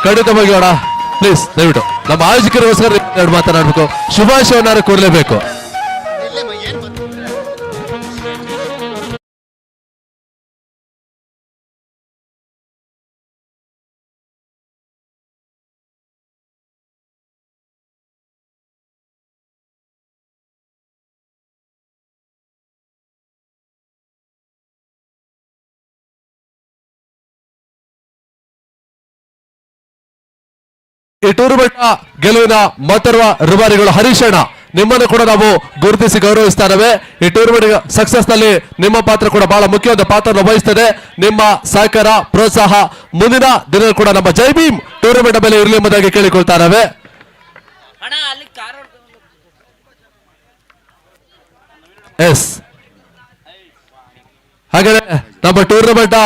ಖಂಡಿತವಾಗಿ ಅಣ್ಣ ಪ್ಲೀಸ್ ದಯವಿಟ್ಟು ನಮ್ಮ ಆಯೋಜಕರಿಗೋಸ್ಕರ ಎರಡು ಮಾತನಾಡಬೇಕು. ಶುಭಾಶಯವನ್ನು ಕೋರಲೇಬೇಕು. ಈ ಟೂರ್ನಮೆಂಟ್ ಗೆಲುವಿನ ಮತ್ತರ್ವ ರುಬಾರಿಗಳು ಹರೀಶಣ್ಣ, ನಿಮ್ಮನ್ನು ಕೂಡ ನಾವು ಗುರುತಿಸಿ ಗೌರವಿಸ್ತಾ ಇದ್ದೇವೆ. ಈ ಟೂರ್ನಮೆಂಟ್ ಸಕ್ಸಸ್ ನಲ್ಲಿ ನಿಮ್ಮ ಪಾತ್ರ ಕೂಡ ಬಹಳ ಮುಖ್ಯವಾದ ಪಾತ್ರ ವಹಿಸ್ತದೆ. ನಿಮ್ಮ ಸಹಕಾರ ಪ್ರೋತ್ಸಾಹ ಮುಂದಿನ ದಿನ ಕೂಡ ನಮ್ಮ ಜೈ ಭೀಮ್ ಟೂರ್ನಮೆಂಟ್ ಮೇಲೆ ಇರಲಿ ಎಂಬುದಾಗಿ ಕೇಳಿಕೊಳ್ತಾ ಇದ್ದೇವೆ. ಎಸ್, ಹಾಗೆ ನಮ್ಮ ಟೂರ್ನಮೆಂಟ್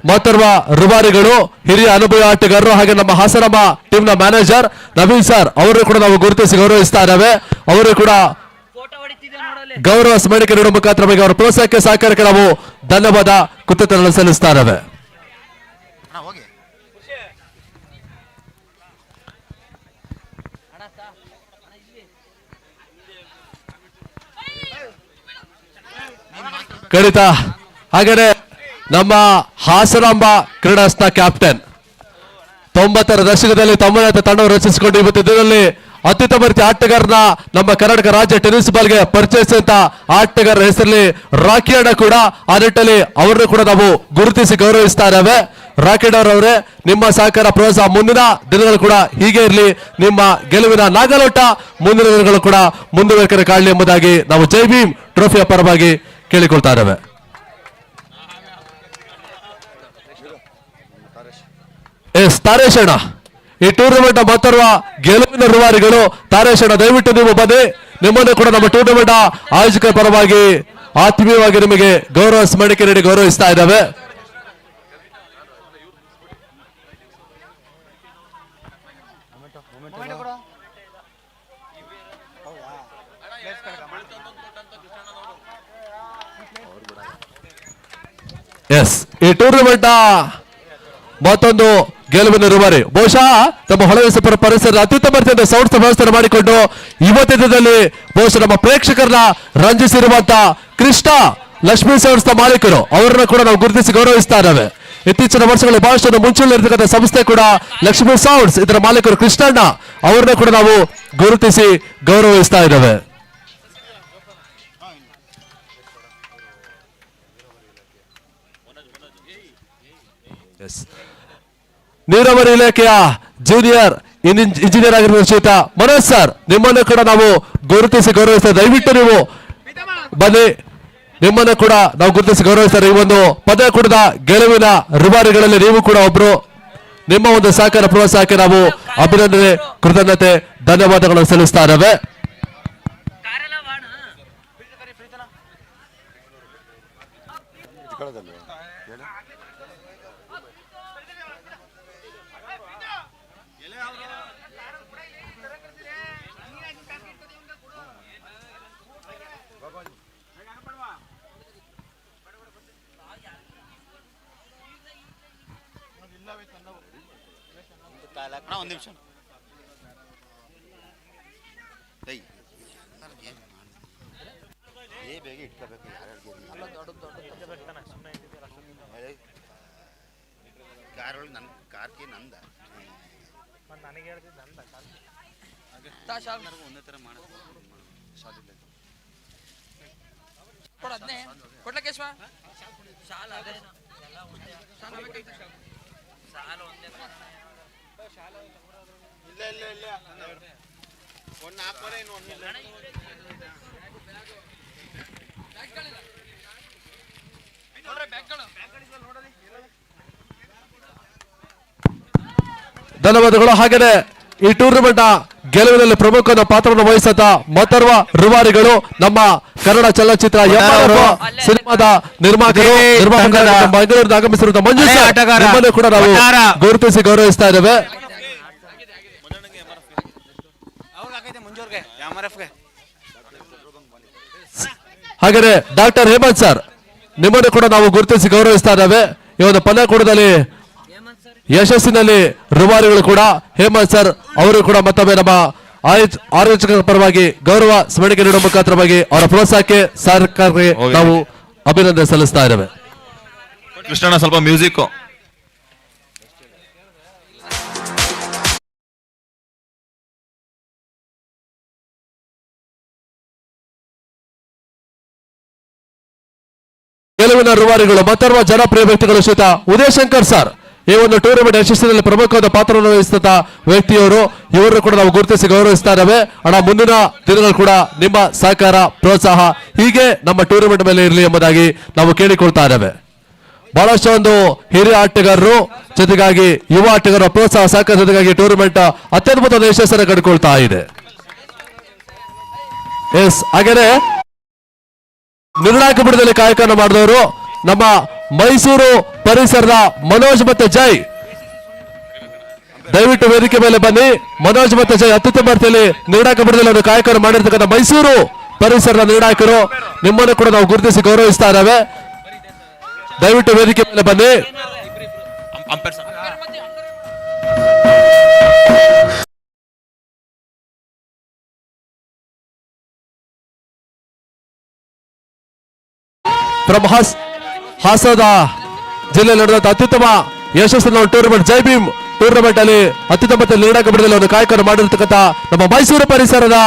ಮತ್ತರ್ವ ರುಬಾರಿಗಳು ಹಿರಿಯ ಅನುಭವಿ ಆಟಗಾರರು, ಹಾಗೆ ನಮ್ಮ ಹಾಸನಮ್ಮ ಟೀಮ್ ನ ಮ್ಯಾನೇಜರ್ ನವೀನ್ ಸರ್ ಅವರು ಕೂಡ ನಾವು ಗುರುತಿಸಿ ಗೌರವಿಸ್ತಾ ಇದ್ದೇವೆ. ಅವರು ಕೂಡ ಗೌರವ ಸ್ಮರಣಿಕೆ ನೀಡುವ ಮುಖಾಂತರ ಅವರ ಪ್ರೋತ್ಸಾಹಕ್ಕೆ ಸಹಕಾರಕ್ಕೆ ನಾವು ಧನ್ಯವಾದ ಕೃತಜ್ಞತೆ ಸಲ್ಲಿಸ್ತಾ ಇದ್ದೇವೆ. ಖಂಡಿತ. ಹಾಗೇನೆ ನಮ್ಮ ಹಾಸನಾಂಬ ಕ್ರೀಡಾಸ್ನ ಕ್ಯಾಪ್ಟನ್ 90ರ ದಶಕದಲ್ಲಿ ತಮ್ಮದೇ ತಂಡವನ್ನು ರಚಿಸಿಕೊಂಡು ಇವತ್ತು ದಿನದಲ್ಲಿ ಅತ್ಯುತ್ತಮ ರೀತಿಯ ಆಟಗಾರನ ನಮ್ಮ ಕರ್ನಾಟಕ ರಾಜ್ಯ ಟೆನ್ನಿಸ್ ಬಾಲ್ಗೆ ಪರಿಚಯಿಸಿದಂತ ಆಟಗಾರರ ಹೆಸರಲ್ಲಿ ರಾಕಿ ಅಣ್ಣ ಕೂಡ ಆ ನಿಟ್ಟಲ್ಲಿ ಅವರನ್ನು ಕೂಡ ನಾವು ಗುರುತಿಸಿ ಗೌರವಿಸ್ತಾ ಇದ್ದೇವೆ. ರಾಕೆಟ್ ಅವರವರೇ, ನಿಮ್ಮ ಸಹಕಾರ ಪ್ರೋತ್ಸಾಹ ಮುಂದಿನ ದಿನಗಳು ಕೂಡ ಹೀಗೆ ಇರಲಿ. ನಿಮ್ಮ ಗೆಲುವಿನ ನಾಗಲೋಟ ಮುಂದಿನ ದಿನಗಳು ಕೂಡ ಮುಂದುವರಿಕೆ ಕಾಣಲಿ ಎಂಬುದಾಗಿ ನಾವು ಜೈ ಭೀಮ್ ಟ್ರೋಫಿಯ ಪರವಾಗಿ ಕೇಳಿಕೊಳ್ತಾ ಇದ್ದೇವೆ. ಎಸ್ ತಾರೇಶಣ್ಣ, ಈ ಟೂರ್ನಮೆಂಟ್ ಮತ್ತರ್ವ ಗೆಲುವಿನ ರೂವಾರಿಗಳು ತಾರೇಶಣ್ಣ, ದಯವಿಟ್ಟು ನೀವು ಬನ್ನಿ. ನಿಮ್ಮನ್ನು ಕೂಡ ನಮ್ಮ ಟೂರ್ನಮೆಂಟ್ ಆಯೋಜಕರ ಪರವಾಗಿ ಆತ್ಮೀಯವಾಗಿ ನಿಮಗೆ ಗೌರವ ಸ್ಮರಣಿಕೆ ನೀಡಿ ಗೌರವಿಸ್ತಾ ಇದ್ದಾವೆ. ಎಸ್, ಈ ಟೂರ್ನಮೆಂಟ್ ಮತ್ತೊಂದು ಗೆಲುವಿನ ರೂವಾರಿ ಬಹುಶಃ ನಮ್ಮ ಹೊಳೆಸಪುರ ಪರಿಸರದ ಅತ್ಯುತ್ತಮ ರೀತಿಯಿಂದ ಸೌಂಡ್ ವ್ಯವಸ್ಥೆ ಮಾಡಿಕೊಂಡು ಇವತ್ತಿನ ದಿನದಲ್ಲಿ ಬಹುಶಃ ನಮ್ಮ ಪ್ರೇಕ್ಷಕರನ್ನ ರಂಜಿಸಿರುವಂತ ಕೃಷ್ಣ ಲಕ್ಷ್ಮೀ ಸೌಂಡ್ಸ್ ಮಾಲೀಕರು ಅವರನ್ನ ಕೂಡ ನಾವು ಗುರುತಿಸಿ ಗೌರವಿಸ್ತಾ ಇದ್ದೇವೆ. ಇತ್ತೀಚಿನ ವರ್ಷಗಳಲ್ಲಿ ಬಹಳಷ್ಟು ಮುಂಚೂಣಿರ್ತಕ್ಕಂಥ ಸಂಸ್ಥೆ ಕೂಡ ಲಕ್ಷ್ಮೀ ಸೌಂಡ್ಸ್, ಇದರ ಮಾಲೀಕರು ಕೃಷ್ಣಣ್ಣ ಅವರನ್ನ ಕೂಡ ನಾವು ಗುರುತಿಸಿ ಗೌರವಿಸ್ತಾ ಇದ್ದೇವೆ. ನೀರಾವರಿ ಇಲಾಖೆಯ ಜೂನಿಯರ್ ಇಂಜಿನಿಯರ್ ಆಗಿರುವ ಶ್ರೀಯುತ ಮನೋಜ್ ಸರ್, ನಿಮ್ಮನ್ನು ಕೂಡ ನಾವು ಗುರುತಿಸಿ ಗೌರವಿಸ್ತೇವೆ. ದಯವಿಟ್ಟು ನೀವು ಬನ್ನಿ, ನಿಮ್ಮನ್ನು ಕೂಡ ನಾವು ಗುರುತಿಸಿ ಗೌರವಿಸ್ತಾರೆ. ಈ ಒಂದು ಪದಕೂಟದ ಗೆಲುವಿನ ರುಬಾರಿಗಳಲ್ಲಿ ನೀವು ಕೂಡ ಒಬ್ರು. ನಿಮ್ಮ ಒಂದು ಸಹಕಾರ ಪ್ರೋತ್ಸಾಹಕ್ಕೆ ನಾವು ಅಭಿನಂದನೆ, ಕೃತಜ್ಞತೆ, ಧನ್ಯವಾದಗಳನ್ನು ಸಲ್ಲಿಸ್ತಾ ಇದ್ದೇವೆ. ಒಂದು ನಿಮಿಷ ಬೇಗ ಇಟ್ಕೋಬೇಕು. ಕಾರ್ ಒಳಗೆ ನನ್ನ ಕಾರ್ಕಿ ನಂದ ನನಗೆ ಹೇಳ್ತಿದ್ದ ನಂದ ಒಂದೇ ಥರ ಮಾಡೋದು ಕೊಡ್ಲಕ್ಕೇಶ್ವ ಸಾಲ ಅದೇ ಸಾಲ ಒಂದೇ ಇಲ್ಲ ಇಲ್ಲ ಇಲ್ಲ ಒಂದು ಹಾಕೋರೆ ಇನ್ನು ಒಂದು ಧನ್ಯವಾದಗಳು. ಹಾಗೆಯೇ ಈ ಟೂರ್ನಮೆಂಟ್ ಗೆಲುವಿನಲ್ಲಿ ಪ್ರಮುಖ ಪಾತ್ರವನ್ನು ವಹಿಸಿದ ಮತ್ತರ್ವ ರೂವಾರಿಗಳು ನಮ್ಮ ಕನ್ನಡ ಚಲನಚಿತ್ರ ಸಿನಿಮಾದ ನಿರ್ಮಾಪಕರು ಬೆಂಗಳೂರಿನ ಆಗಮಿಸಿರುವಂತಹ ಮಂಜು ಸರ್, ನಿಮ್ಮನ್ನು ಕೂಡ ನಾವು ಗುರುತಿಸಿ ಗೌರವಿಸ್ತಾ ಇದ್ದೇವೆ. ಹಾಗೆಯೇ ಡಾಕ್ಟರ್ ಹೇಮಂತ್ ಸರ್, ನಿಮ್ಮನ್ನು ಕೂಡ ನಾವು ಗುರುತಿಸಿ ಗೌರವಿಸ್ತಾ ಇದ್ದೇವೆ. ಈ ಒಂದು ಪಂದ್ಯಕೂಟದಲ್ಲಿ ಯಶಸ್ಸಿನಲ್ಲಿ ರೂವಾರಿಗಳು ಕೂಡ ಹೇಮಂತ್ ಸರ್ ಅವರು ಕೂಡ ಮತ್ತೊಮ್ಮೆ ನಮ್ಮ ಆಯೋಜಕರ ಪರವಾಗಿ ಗೌರವ ಸ್ಮರಣಿಕೆ ನೀಡುವ ಮುಖಾಂತರವಾಗಿ ಅವರ ಪ್ರೋತ್ಸಾಹಕ್ಕೆ ಸರ್ಕಾರಕ್ಕೆ ನಾವು ಅಭಿನಂದನೆ ಸಲ್ಲಿಸ್ತಾ ಇದ್ದೇವೆ. ಕೃಷ್ಣಣ್ಣ ಸ್ವಲ್ಪ ಮ್ಯೂಸಿಕ್. ಗೆಲುವಿನ ರೂವಾರಿಗಳು ಮತ್ತರ್ವ ಜನಪ್ರಿಯ ವ್ಯಕ್ತಿಗಳು ಶ್ರೀಯುತ ಉದಯಶಂಕರ್ ಸರ್, ಈ ಒಂದು ಟೂರ್ನಮೆಂಟ್ ಯಶಸ್ಸಿನಲ್ಲಿ ಪ್ರಮುಖವಾದ ಪಾತ್ರವನ್ನು ವಹಿಸಿದ ವ್ಯಕ್ತಿಯವರು, ಇವರು ಕೂಡ ನಾವು ಗುರುತಿಸಿ ಗೌರವಿಸ್ತಾ ಇದ್ದೇವೆ. ಅಣ್ಣ, ಮುಂದಿನ ದಿನಗಳು ಕೂಡ ನಿಮ್ಮ ಸಹಕಾರ ಪ್ರೋತ್ಸಾಹ ಹೀಗೆ ನಮ್ಮ ಟೂರ್ನಮೆಂಟ್ ಮೇಲೆ ಇರಲಿ ಎಂಬುದಾಗಿ ನಾವು ಕೇಳಿಕೊಳ್ತಾ ಇದ್ದೇವೆ. ಬಹಳಷ್ಟು ಒಂದು ಹಿರಿಯ ಆಟಗಾರರು ಜೊತೆಗಾಗಿ ಯುವ ಆಟಗಾರರ ಪ್ರೋತ್ಸಾಹ ಸಹಕಾರ ಜೊತೆಗಾಗಿ ಟೂರ್ನಮೆಂಟ್ ಅತ್ಯದ್ಭುತ ಯಶಸ್ಸನ್ನು ಕಂಡುಕೊಳ್ತಾ ಇದೆ. ಎಸ್, ಹಾಗೇನೆ ನಿರ್ಣಾಯಕ ಬಿಡದಲ್ಲಿ ಕಾಯಕವನ್ನು ಮಾಡಿದವರು ನಮ್ಮ ಮೈಸೂರು ಪರಿಸರದ ಮನೋಜ್ ಮತ್ತೆ ಜೈ. ದಯವಿಟ್ಟು ವೇದಿಕೆ ಮೇಲೆ ಬನ್ನಿ. ಮನೋಜ್ ಮತ್ತೆ ಜೈ ಅತ್ಯುತ್ತಮ ರೀತಿಯಲ್ಲಿ ನಿರ್ಣಾಯಕ ಬಿಡದಲ್ಲಿ ಒಂದು ಕಾಯಕವನ್ನು ಮಾಡಿರ್ತಕ್ಕಂಥ ಮೈಸೂರು ಪರಿಸರದ ನಿರ್ಣಾಯಕರು, ನಿಮ್ಮನ್ನು ಕೂಡ ನಾವು ಗುರುತಿಸಿ ಗೌರವಿಸ್ತಾ ಇದ್ದೇವೆ. ದಯವಿಟ್ಟು ವೇದಿಕೆ ಮೇಲೆ ಬನ್ನಿ. ಫ್ರಮ್ ಹಾಸನ ಜಿಲ್ಲೆಯಲ್ಲಿ ನಡೆದಂತ ಅತ್ಯುತ್ತಮ ಯಶಸ್ಸಿನ ಟೂರ್ನಮೆಂಟ್ ಜೈ ಭೀಮ್ ಟೂರ್ನಮೆಂಟ್ ಅಲ್ಲಿ ಅತ್ಯುತ್ತಮ ನಿರ್ಣಾಯಕ ಬಿಡದಲ್ಲಿ ಒಂದು ಕಾಯಕವನ್ನು ಮಾಡಿರ್ತಕ್ಕಂಥ ನಮ್ಮ ಮೈಸೂರು ಪರಿಸರದ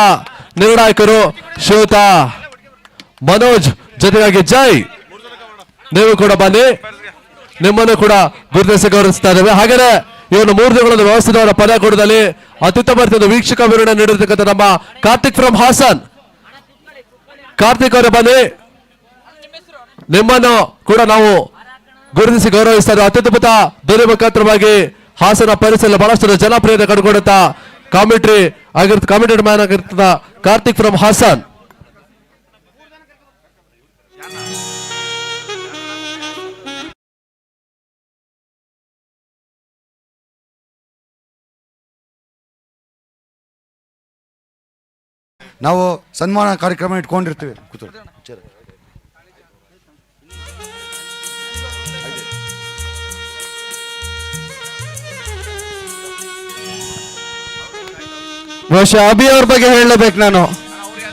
ನಿರ್ಣಾಯಕರು ಶ್ರೀಯುತ ಮನೋಜ್ ಜೊತೆಗಾಗಿ ಜೈ, ನೀವು ಕೂಡ ಬನ್ನಿ. ನಿಮ್ಮನ್ನು ಕೂಡ ಗುರುತಿಸಿ ಗೌರವಿಸ್ತಾ ಇದ್ದೇವೆ. ಹಾಗೆಯೇ ಈ ಒಂದು 3 ದಿನಗಳ ವ್ಯವಸ್ಥಿತವಾದ ಪಂದ್ಯಾಕೂಟದಲ್ಲಿ ಅತ್ಯುತ್ತಮ ರೀತಿಯ ವೀಕ್ಷಕ ವಿವರಣೆ ನೀಡಿರ್ತಕ್ಕಂಥ ನಮ್ಮ ಕಾರ್ತಿಕ್ ಫ್ರಮ್ ಹಾಸನ್. ಕಾರ್ತಿಕ್ ಅವರು ಬನ್ನಿ, ನಿಮ್ಮನ್ನು ಕೂಡ ನಾವು ಗುರುತಿಸಿ ಗೌರವಿಸ್ತಾ ಇದ್ದೇವೆ. ಅತ್ಯುತ್ತಮ ಧ್ವನಿ ಮುಖಾಂತರವಾಗಿ ಹಾಸನ ಪರಿಸರ ಬಹಳಷ್ಟು ಜನಪ್ರಿಯತೆ ಕಂಡುಕೊಂಡಂತ ಕಾಮೆಂಟೇಟರ್ ಮ್ಯಾನ್ ಆಗಿರ್ತದ ಕಾರ್ತಿಕ್ ಫ್ರಮ್ ಹಾಸನ್. ನಾವು ಸನ್ಮಾನ ಕಾರ್ಯಕ್ರಮ ಇಟ್ಕೊಂಡಿರ್ತೀವಿ. ಬಹುಶಃ ಅಭಿ ಅವ್ರ ಬಗ್ಗೆ ಹೇಳಲೇಬೇಕು ನಾನು.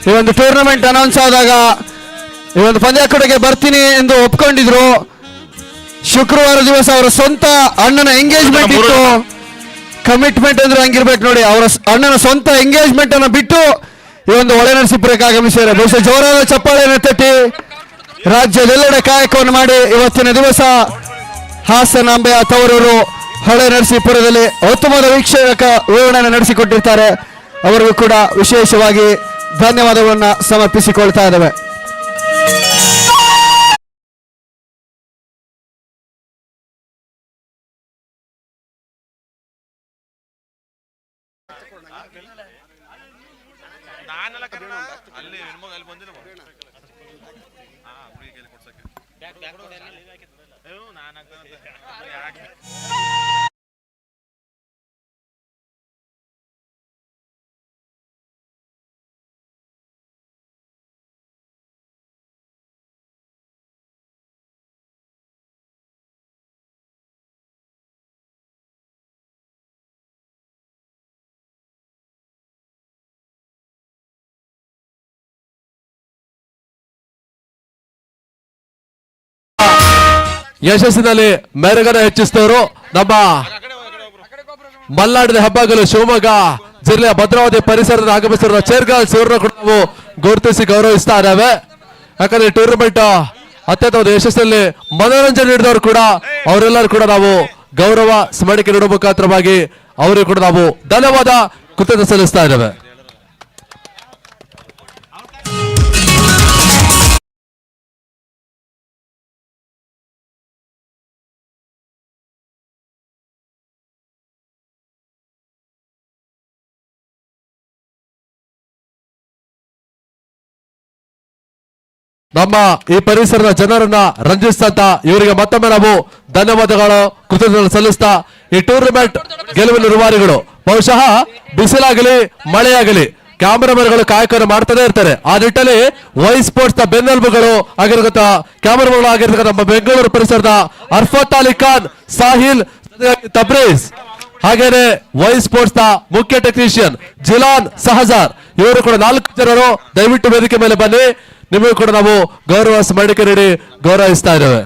ಈ ಒಂದು ಟೂರ್ನಮೆಂಟ್ ಅನೌನ್ಸ್ ಆದಾಗ ಈ ಒಂದು ಪಂದ್ಯಾಕೂಟಕ್ಕೆ ಬರ್ತೀನಿ ಎಂದು ಒಪ್ಕೊಂಡಿದ್ರು. ಶುಕ್ರವಾರ ದಿವಸ ಅವರ ಸ್ವಂತ ಅಣ್ಣನ ಎಂಗೇಜ್ಮೆಂಟ್ ಇತ್ತು. ಕಮಿಟ್ಮೆಂಟ್ ಅಂದ್ರೆ ಹಂಗಿರ್ಬೇಕು ನೋಡಿ. ಅವರ ಅಣ್ಣನ ಸ್ವಂತ ಎಂಗೇಜ್ಮೆಂಟ್ ಅನ್ನು ಬಿಟ್ಟು ಈ ಒಂದು ಹೊಳೆನರಸೀಪುರಕ್ಕೆ ಆಗಮಿಸಿದ್ದಾರೆ. ಬಹುಶಃ ಜೋರಾದ ಚಪ್ಪಾಳೆಯನ್ನು ತಟ್ಟಿ ರಾಜ್ಯದೆಲ್ಲೆಡೆ ಕಾಯಕವನ್ನು ಮಾಡಿ ಇವತ್ತಿನ ದಿವಸ ಹಾಸನಾಂಬೆಯ ತವರೂರು ಹೊಳೆನರಸೀಪುರದಲ್ಲಿ ಉತ್ತಮವಾದ ವೀಕ್ಷಕ ವಿವರಣೆಯನ್ನು ನಡೆಸಿಕೊಟ್ಟಿರ್ತಾರೆ. ಅವರಿಗೂ ಕೂಡ ವಿಶೇಷವಾಗಿ ಧನ್ಯವಾದಗಳನ್ನು ಸಮರ್ಪಿಸಿಕೊಳ್ತಾ ಇದ್ದೇವೆ. ಯಶಸ್ಸಿನಲ್ಲಿ ಮೆರುಗನ್ನು ಹೆಚ್ಚಿಸಿದವರು ನಮ್ಮ ಮಲ್ನಾಡಿನ ಹೆಬ್ಬಾಗಲು ಶಿವಮೊಗ್ಗ ಜಿಲ್ಲೆಯ ಭದ್ರಾವತಿ ಪರಿಸರದ ಆಗಮಿಸಿರುವ ಚೇರ್ಗಲ್ಸ್ ಇವರನ್ನು ಕೂಡ ನಾವು ಗುರುತಿಸಿ ಗೌರವಿಸ್ತಾ ಇದ್ದೇವೆ. ಯಾಕಂದ್ರೆ ಟೂರ್ನಮೆಂಟ್ ಅತ್ಯಂತ ಯಶಸ್ಸಿನಲ್ಲಿ ಮನೋರಂಜನೆ ನೀಡಿದವರು ಕೂಡ ಅವರೆಲ್ಲರೂ ಕೂಡ ನಾವು ಗೌರವ ಸ್ಮರಣಿಕೆ ನೀಡುವ ಮುಖಾಂತರವಾಗಿ ಅವರಿಗೂ ಕೂಡ ನಾವು ಧನ್ಯವಾದ ಕೃತಜ್ಞತೆ ಸಲ್ಲಿಸ್ತಾ ಇದ್ದೇವೆ. ನಮ್ಮ ಈ ಪರಿಸರದ ಜನರನ್ನ ರಂಜಿಸಿದಂತ ಇವರಿಗೆ ಮತ್ತೊಮ್ಮೆ ನಾವು ಧನ್ಯವಾದಗಳು ಕೃತಜ್ಞತೆ ಸಲ್ಲಿಸ್ತಾ ಈ ಟೂರ್ನಮೆಂಟ್ ಗೆಲುವಿನ ರೂವಾರಿಗಳು ಬಹುಶಃ ಬಿಸಿಲಾಗಲಿ ಮಳೆಯಾಗಲಿ ಕ್ಯಾಮರಾಮನ್ಗಳು ಕಾಯಕವನ್ನು ಮಾಡ್ತಾನೆ ಇರ್ತಾರೆ. ಆ ನಿಟ್ಟಲ್ಲಿ ವೈ ಸ್ಪೋರ್ಟ್ಸ್ ನ ಬೆನ್ನೆಲುಬುಗಳು ಆಗಿರತಕ್ಕಂಥ ಕ್ಯಾಮರಾಮನ್ಗಳು ಆಗಿರತಕ್ಕಂಥ ನಮ್ಮ ಬೆಂಗಳೂರು ಪರಿಸರದ ಅರ್ಫತ್ ಅಲಿ ಖಾನ್, ಸಾಹಿಲ್, ತಬ್ರೇಜ್, ಹಾಗೇನೆ ವೈ ಸ್ಪೋರ್ಟ್ಸ್ ನ ಮುಖ್ಯ ಟೆಕ್ನಿಷಿಯನ್ ಜಿಲಾನ್ ಸಹಜಾರ್, ಇವರು ಕೂಡ 4 ಜನರು ದಯವಿಟ್ಟು ವೇದಿಕೆ ಮೇಲೆ ಬನ್ನಿ. ನಿಮಗೂ ಕೂಡ ನಾವು ಗೌರವ ಸ್ಮರಣಿಕೆ ನೀಡಿ ಗೌರವಿಸ್ತಾ ಇದ್ದೇವೆ.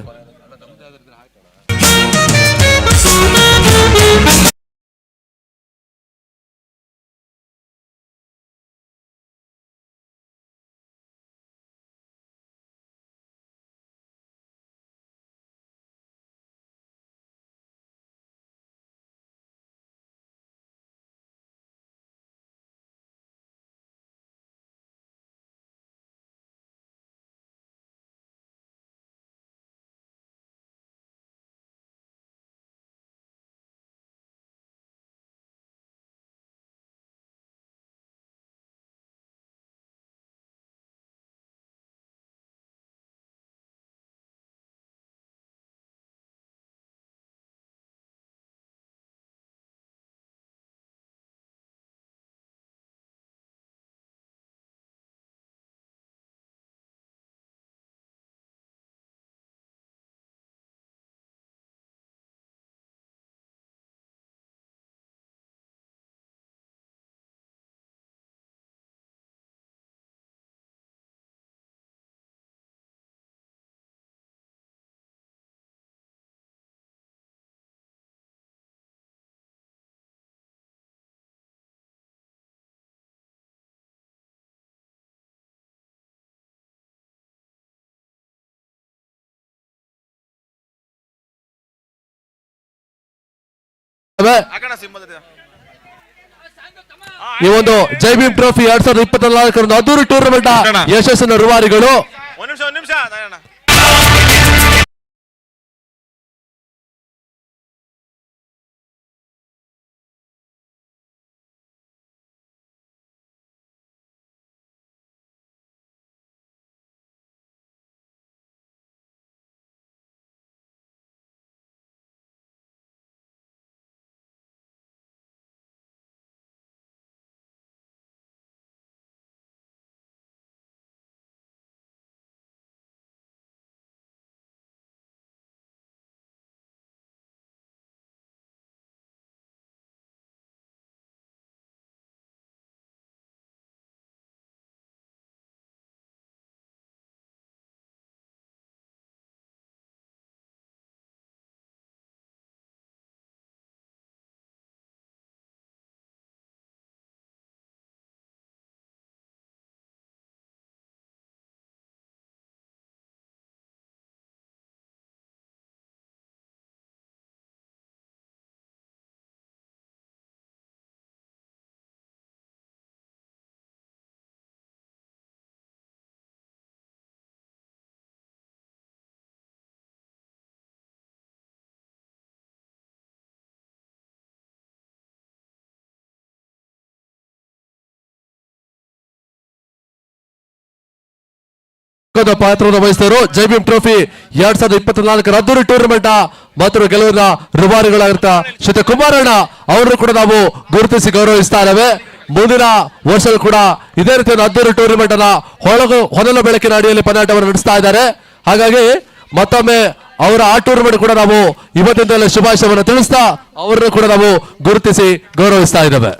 ಈ ಒಂದು ಜೈ ಭೀಮ್ ಟ್ರೋಫಿ 2024 ಅದ್ದೂರಿ ಟೂರ್ನಮೆಂಟ್ ಯಶಸ್ಸಿನ ರೂವಾರಿಗಳು. ಪಾತ್ರವನ್ನು ವಹಿಸಿದರು. ಜೈ ಭೀಮ್ ಟ್ರೋಫಿ 2024 ಅದ್ದೂರಿ ಟೂರ್ನಮೆಂಟ್ ಮತ್ತು ಗೆಲುವಿನ ರೂವಾರಿಗಳಾಗಿರ್ತ ಶ್ರೀ ಕುಮಾರಣ್ಣ ಅವರನ್ನು ಕೂಡ ನಾವು ಗುರುತಿಸಿ ಗೌರವಿಸ್ತಾ ಇದ್ದೇವೆ. ಮುಂದಿನ ವರ್ಷವೂ ಕೂಡ ಇದೇ ರೀತಿಯ ಅದ್ದೂರಿ ಟೂರ್ನಮೆಂಟ್ ಅನ್ನ ಹೊನಲು ಬೆಳಕಿನ ಅಡಿಯಲ್ಲಿ ಪಂದ್ಯಾಟವನ್ನು ನಡೆಸ್ತಾ ಇದ್ದಾರೆ. ಹಾಗಾಗಿ ಮತ್ತೊಮ್ಮೆ ಅವರ ಆ ಟೂರ್ನಮೆಂಟ್ ಕೂಡ ನಾವು ಇವತ್ತಿಂದಲೇ ಶುಭಾಶಯವನ್ನು ತಿಳಿಸ್ತಾ ಅವರನ್ನು ಕೂಡ ನಾವು ಗುರುತಿಸಿ ಗೌರವಿಸ್ತಾ ಇದ್ದೇವೆ.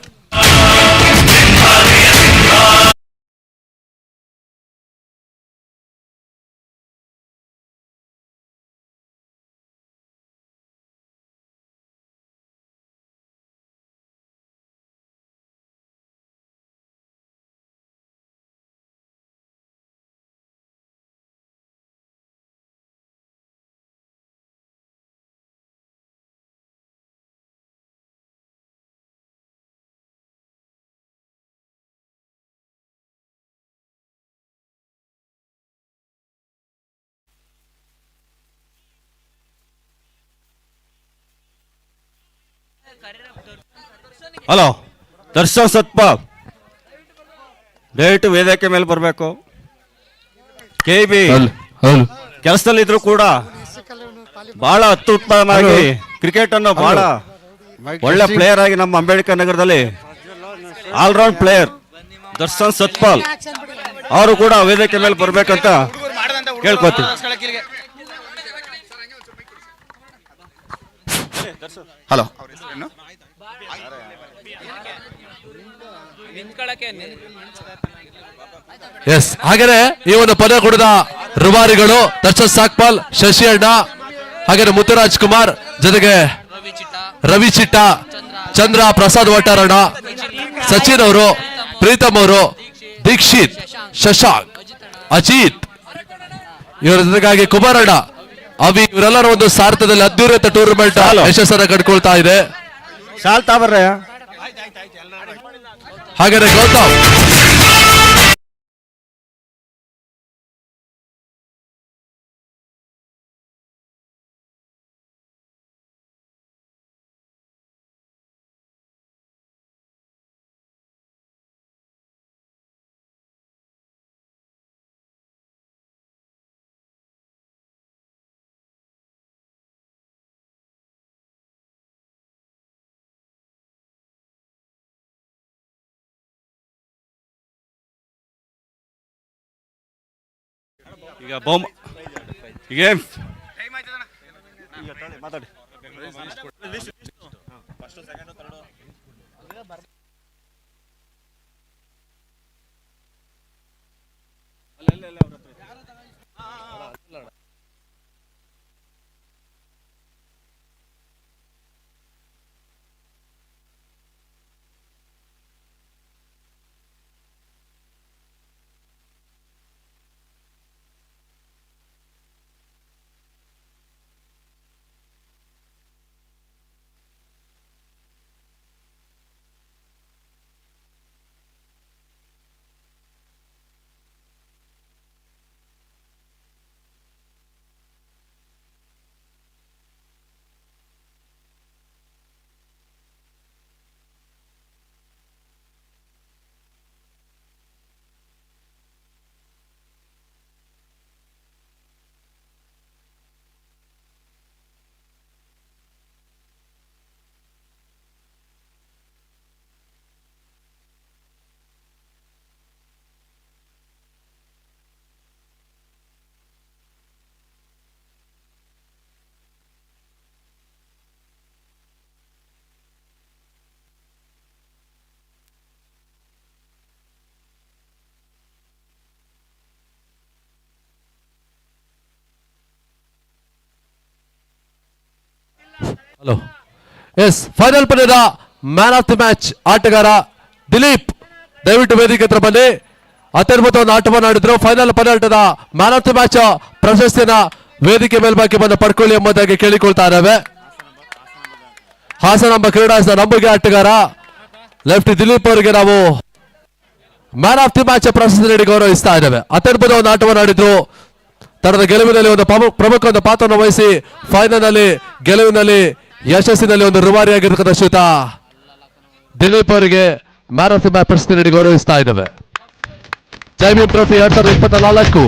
ಹಲೋ, ದರ್ಶನ್ ಸತ್ಪ ದಯವಿಟ್ಟು ವೇದಿಕೆ ಮೇಲೆ ಬರಬೇಕು. KB ಕೆಲಸದಲ್ಲಿ ಇದ್ರು ಕೂಡ ಬಹಳ ಅತ್ಯುತ್ತಮವಾಗಿ ಕ್ರಿಕೆಟ್ ಅನ್ನು ಬಹಳ ಒಳ್ಳೆ ಪ್ಲೇಯರ್ ಆಗಿ ನಮ್ಮ ಅಂಬೇಡ್ಕರ್ ನಗರದಲ್ಲಿ ಆಲ್ರೌಂಡ್ ಪ್ಲೇಯರ್ ದರ್ಶನ್ ಸತ್ಪಾಲ್ ಅವರು ಕೂಡ ವೇದಿಕೆ ಮೇಲೆ ಬರ್ಬೇಕಂತ ಕೇಳ್ಕೊತೀನಿ. ಹಲೋ, ಎಸ್, ಹಾಗೆಯೇ ಈ ಒಂದು ಪದ ಕೊಡದ ರೂವಾರಿಗಳು ದರ್ಶನ್ ಸಾಕ್ಪಾಲ್, ಶಶಿ ಅಣ್ಣ, ಹಾಗೆ ಮುತ್ತುರಾಜ್ ಕುಮಾರ್, ಜೊತೆಗೆ ರವಿ ಚಿಟ್ಟ, ಚಂದ್ರ ಪ್ರಸಾದ್ ವಟಾರಣ್ಣ, ಸಚಿನ್ ಅವರು, ಪ್ರೀತಮ್ ಅವರು, ದೀಕ್ಷಿತ್, ಶಶಾಂಕ್, ಅಜಿತ್, ಇವರ ಜೊತೆಗಾಗಿ ಕುಮಾರಣ್ಣ, ಅವಿ, ಇವರೆಲ್ಲರ ಒಂದು ಸಾರ್ಥದಲ್ಲಿ ಅದ್ದೂರಿತ ಟೂರ್ನಮೆಂಟ್ ಯಶಸ್ಸನ್ನು ಕಂಡುಕೊಳ್ತಾ ಇದೆ. ಹಾಗಾದ್ರೆ ಗೌತಮ್ ಈಗ ಬಹುಮ ಈಗ ಮಾತಾಡಿ. ಹಲೋ ಎಸ್ ಫೈನಲ್ ಪಂದ್ಯದ ಮ್ಯಾನ್ ಆಫ್ ದಿ ಮ್ಯಾಚ್ ಆಟಗಾರ ದಿಲೀಪ್, ದಯವಿಟ್ಟು ವೇದಿಕೆ ಹತ್ರ ಬನ್ನಿ. ಅತ್ಯದ್ಭುತವಾದ ಆಟವನ್ನು ಆಡಿದ್ರು. ಫೈನಲ್ ಪಂದ್ಯದ ಮ್ಯಾನ್ ಆಫ್ ದಿ ಮ್ಯಾಚ್ ಪ್ರಶಸ್ತಿಯನ್ನ ವೇದಿಕೆ ಮೇಲ್ಬಾಕಿ ಬಂದು ಪಡ್ಕೊಳ್ಳಿ ಎಂಬುದಾಗಿ ಕೇಳಿಕೊಳ್ತಾ ಇದ್ದೇವೆ. ಹಾಸನಾಂಬ ಕ್ರೀಡಾಂಗಣದ ನಂಬುಗೆ ಆಟಗಾರ ಲೆಫ್ಟ್ ದಿಲೀಪ್ ಅವರಿಗೆ ನಾವು ಮ್ಯಾನ್ ಆಫ್ ದಿ ಮ್ಯಾಚ್ ಪ್ರಶಸ್ತಿ ನೀಡಿ ಗೌರವಿಸ್ತಾ ಇದ್ದೇವೆ. ಅತ್ಯದ್ಭುತವಾದ ಆಟವನ್ನು ಆಡಿದ್ರು. ತನ್ನದ ಗೆಲುವಿನಲ್ಲಿ ಒಂದು ಪ್ರಮುಖ ಒಂದು ಪಾತ್ರವನ್ನು ವಹಿಸಿ ಫೈನಲ್ ನಲ್ಲಿ ಗೆಲುವಿನಲ್ಲಿ ಯಶಸ್ಸಿನಲ್ಲಿ ಒಂದು ರೂವಾರಿಯಾಗಿರ್ತಕ್ಕಂಥ ಶ್ರೀಯುತ ದಿಲೀಪ್ ಅವರಿಗೆ ಮ್ಯಾನ್ ಆಫ್ ದಿ ಮ್ಯಾಚ್ ಪ್ರಶಸ್ತಿ ನೀಡಿ ಗೌರವಿಸ್ತಾ ಇದ್ದೇವೆ. ಜೈ ಭೀಮ್ ಟ್ರೋಫಿ 2024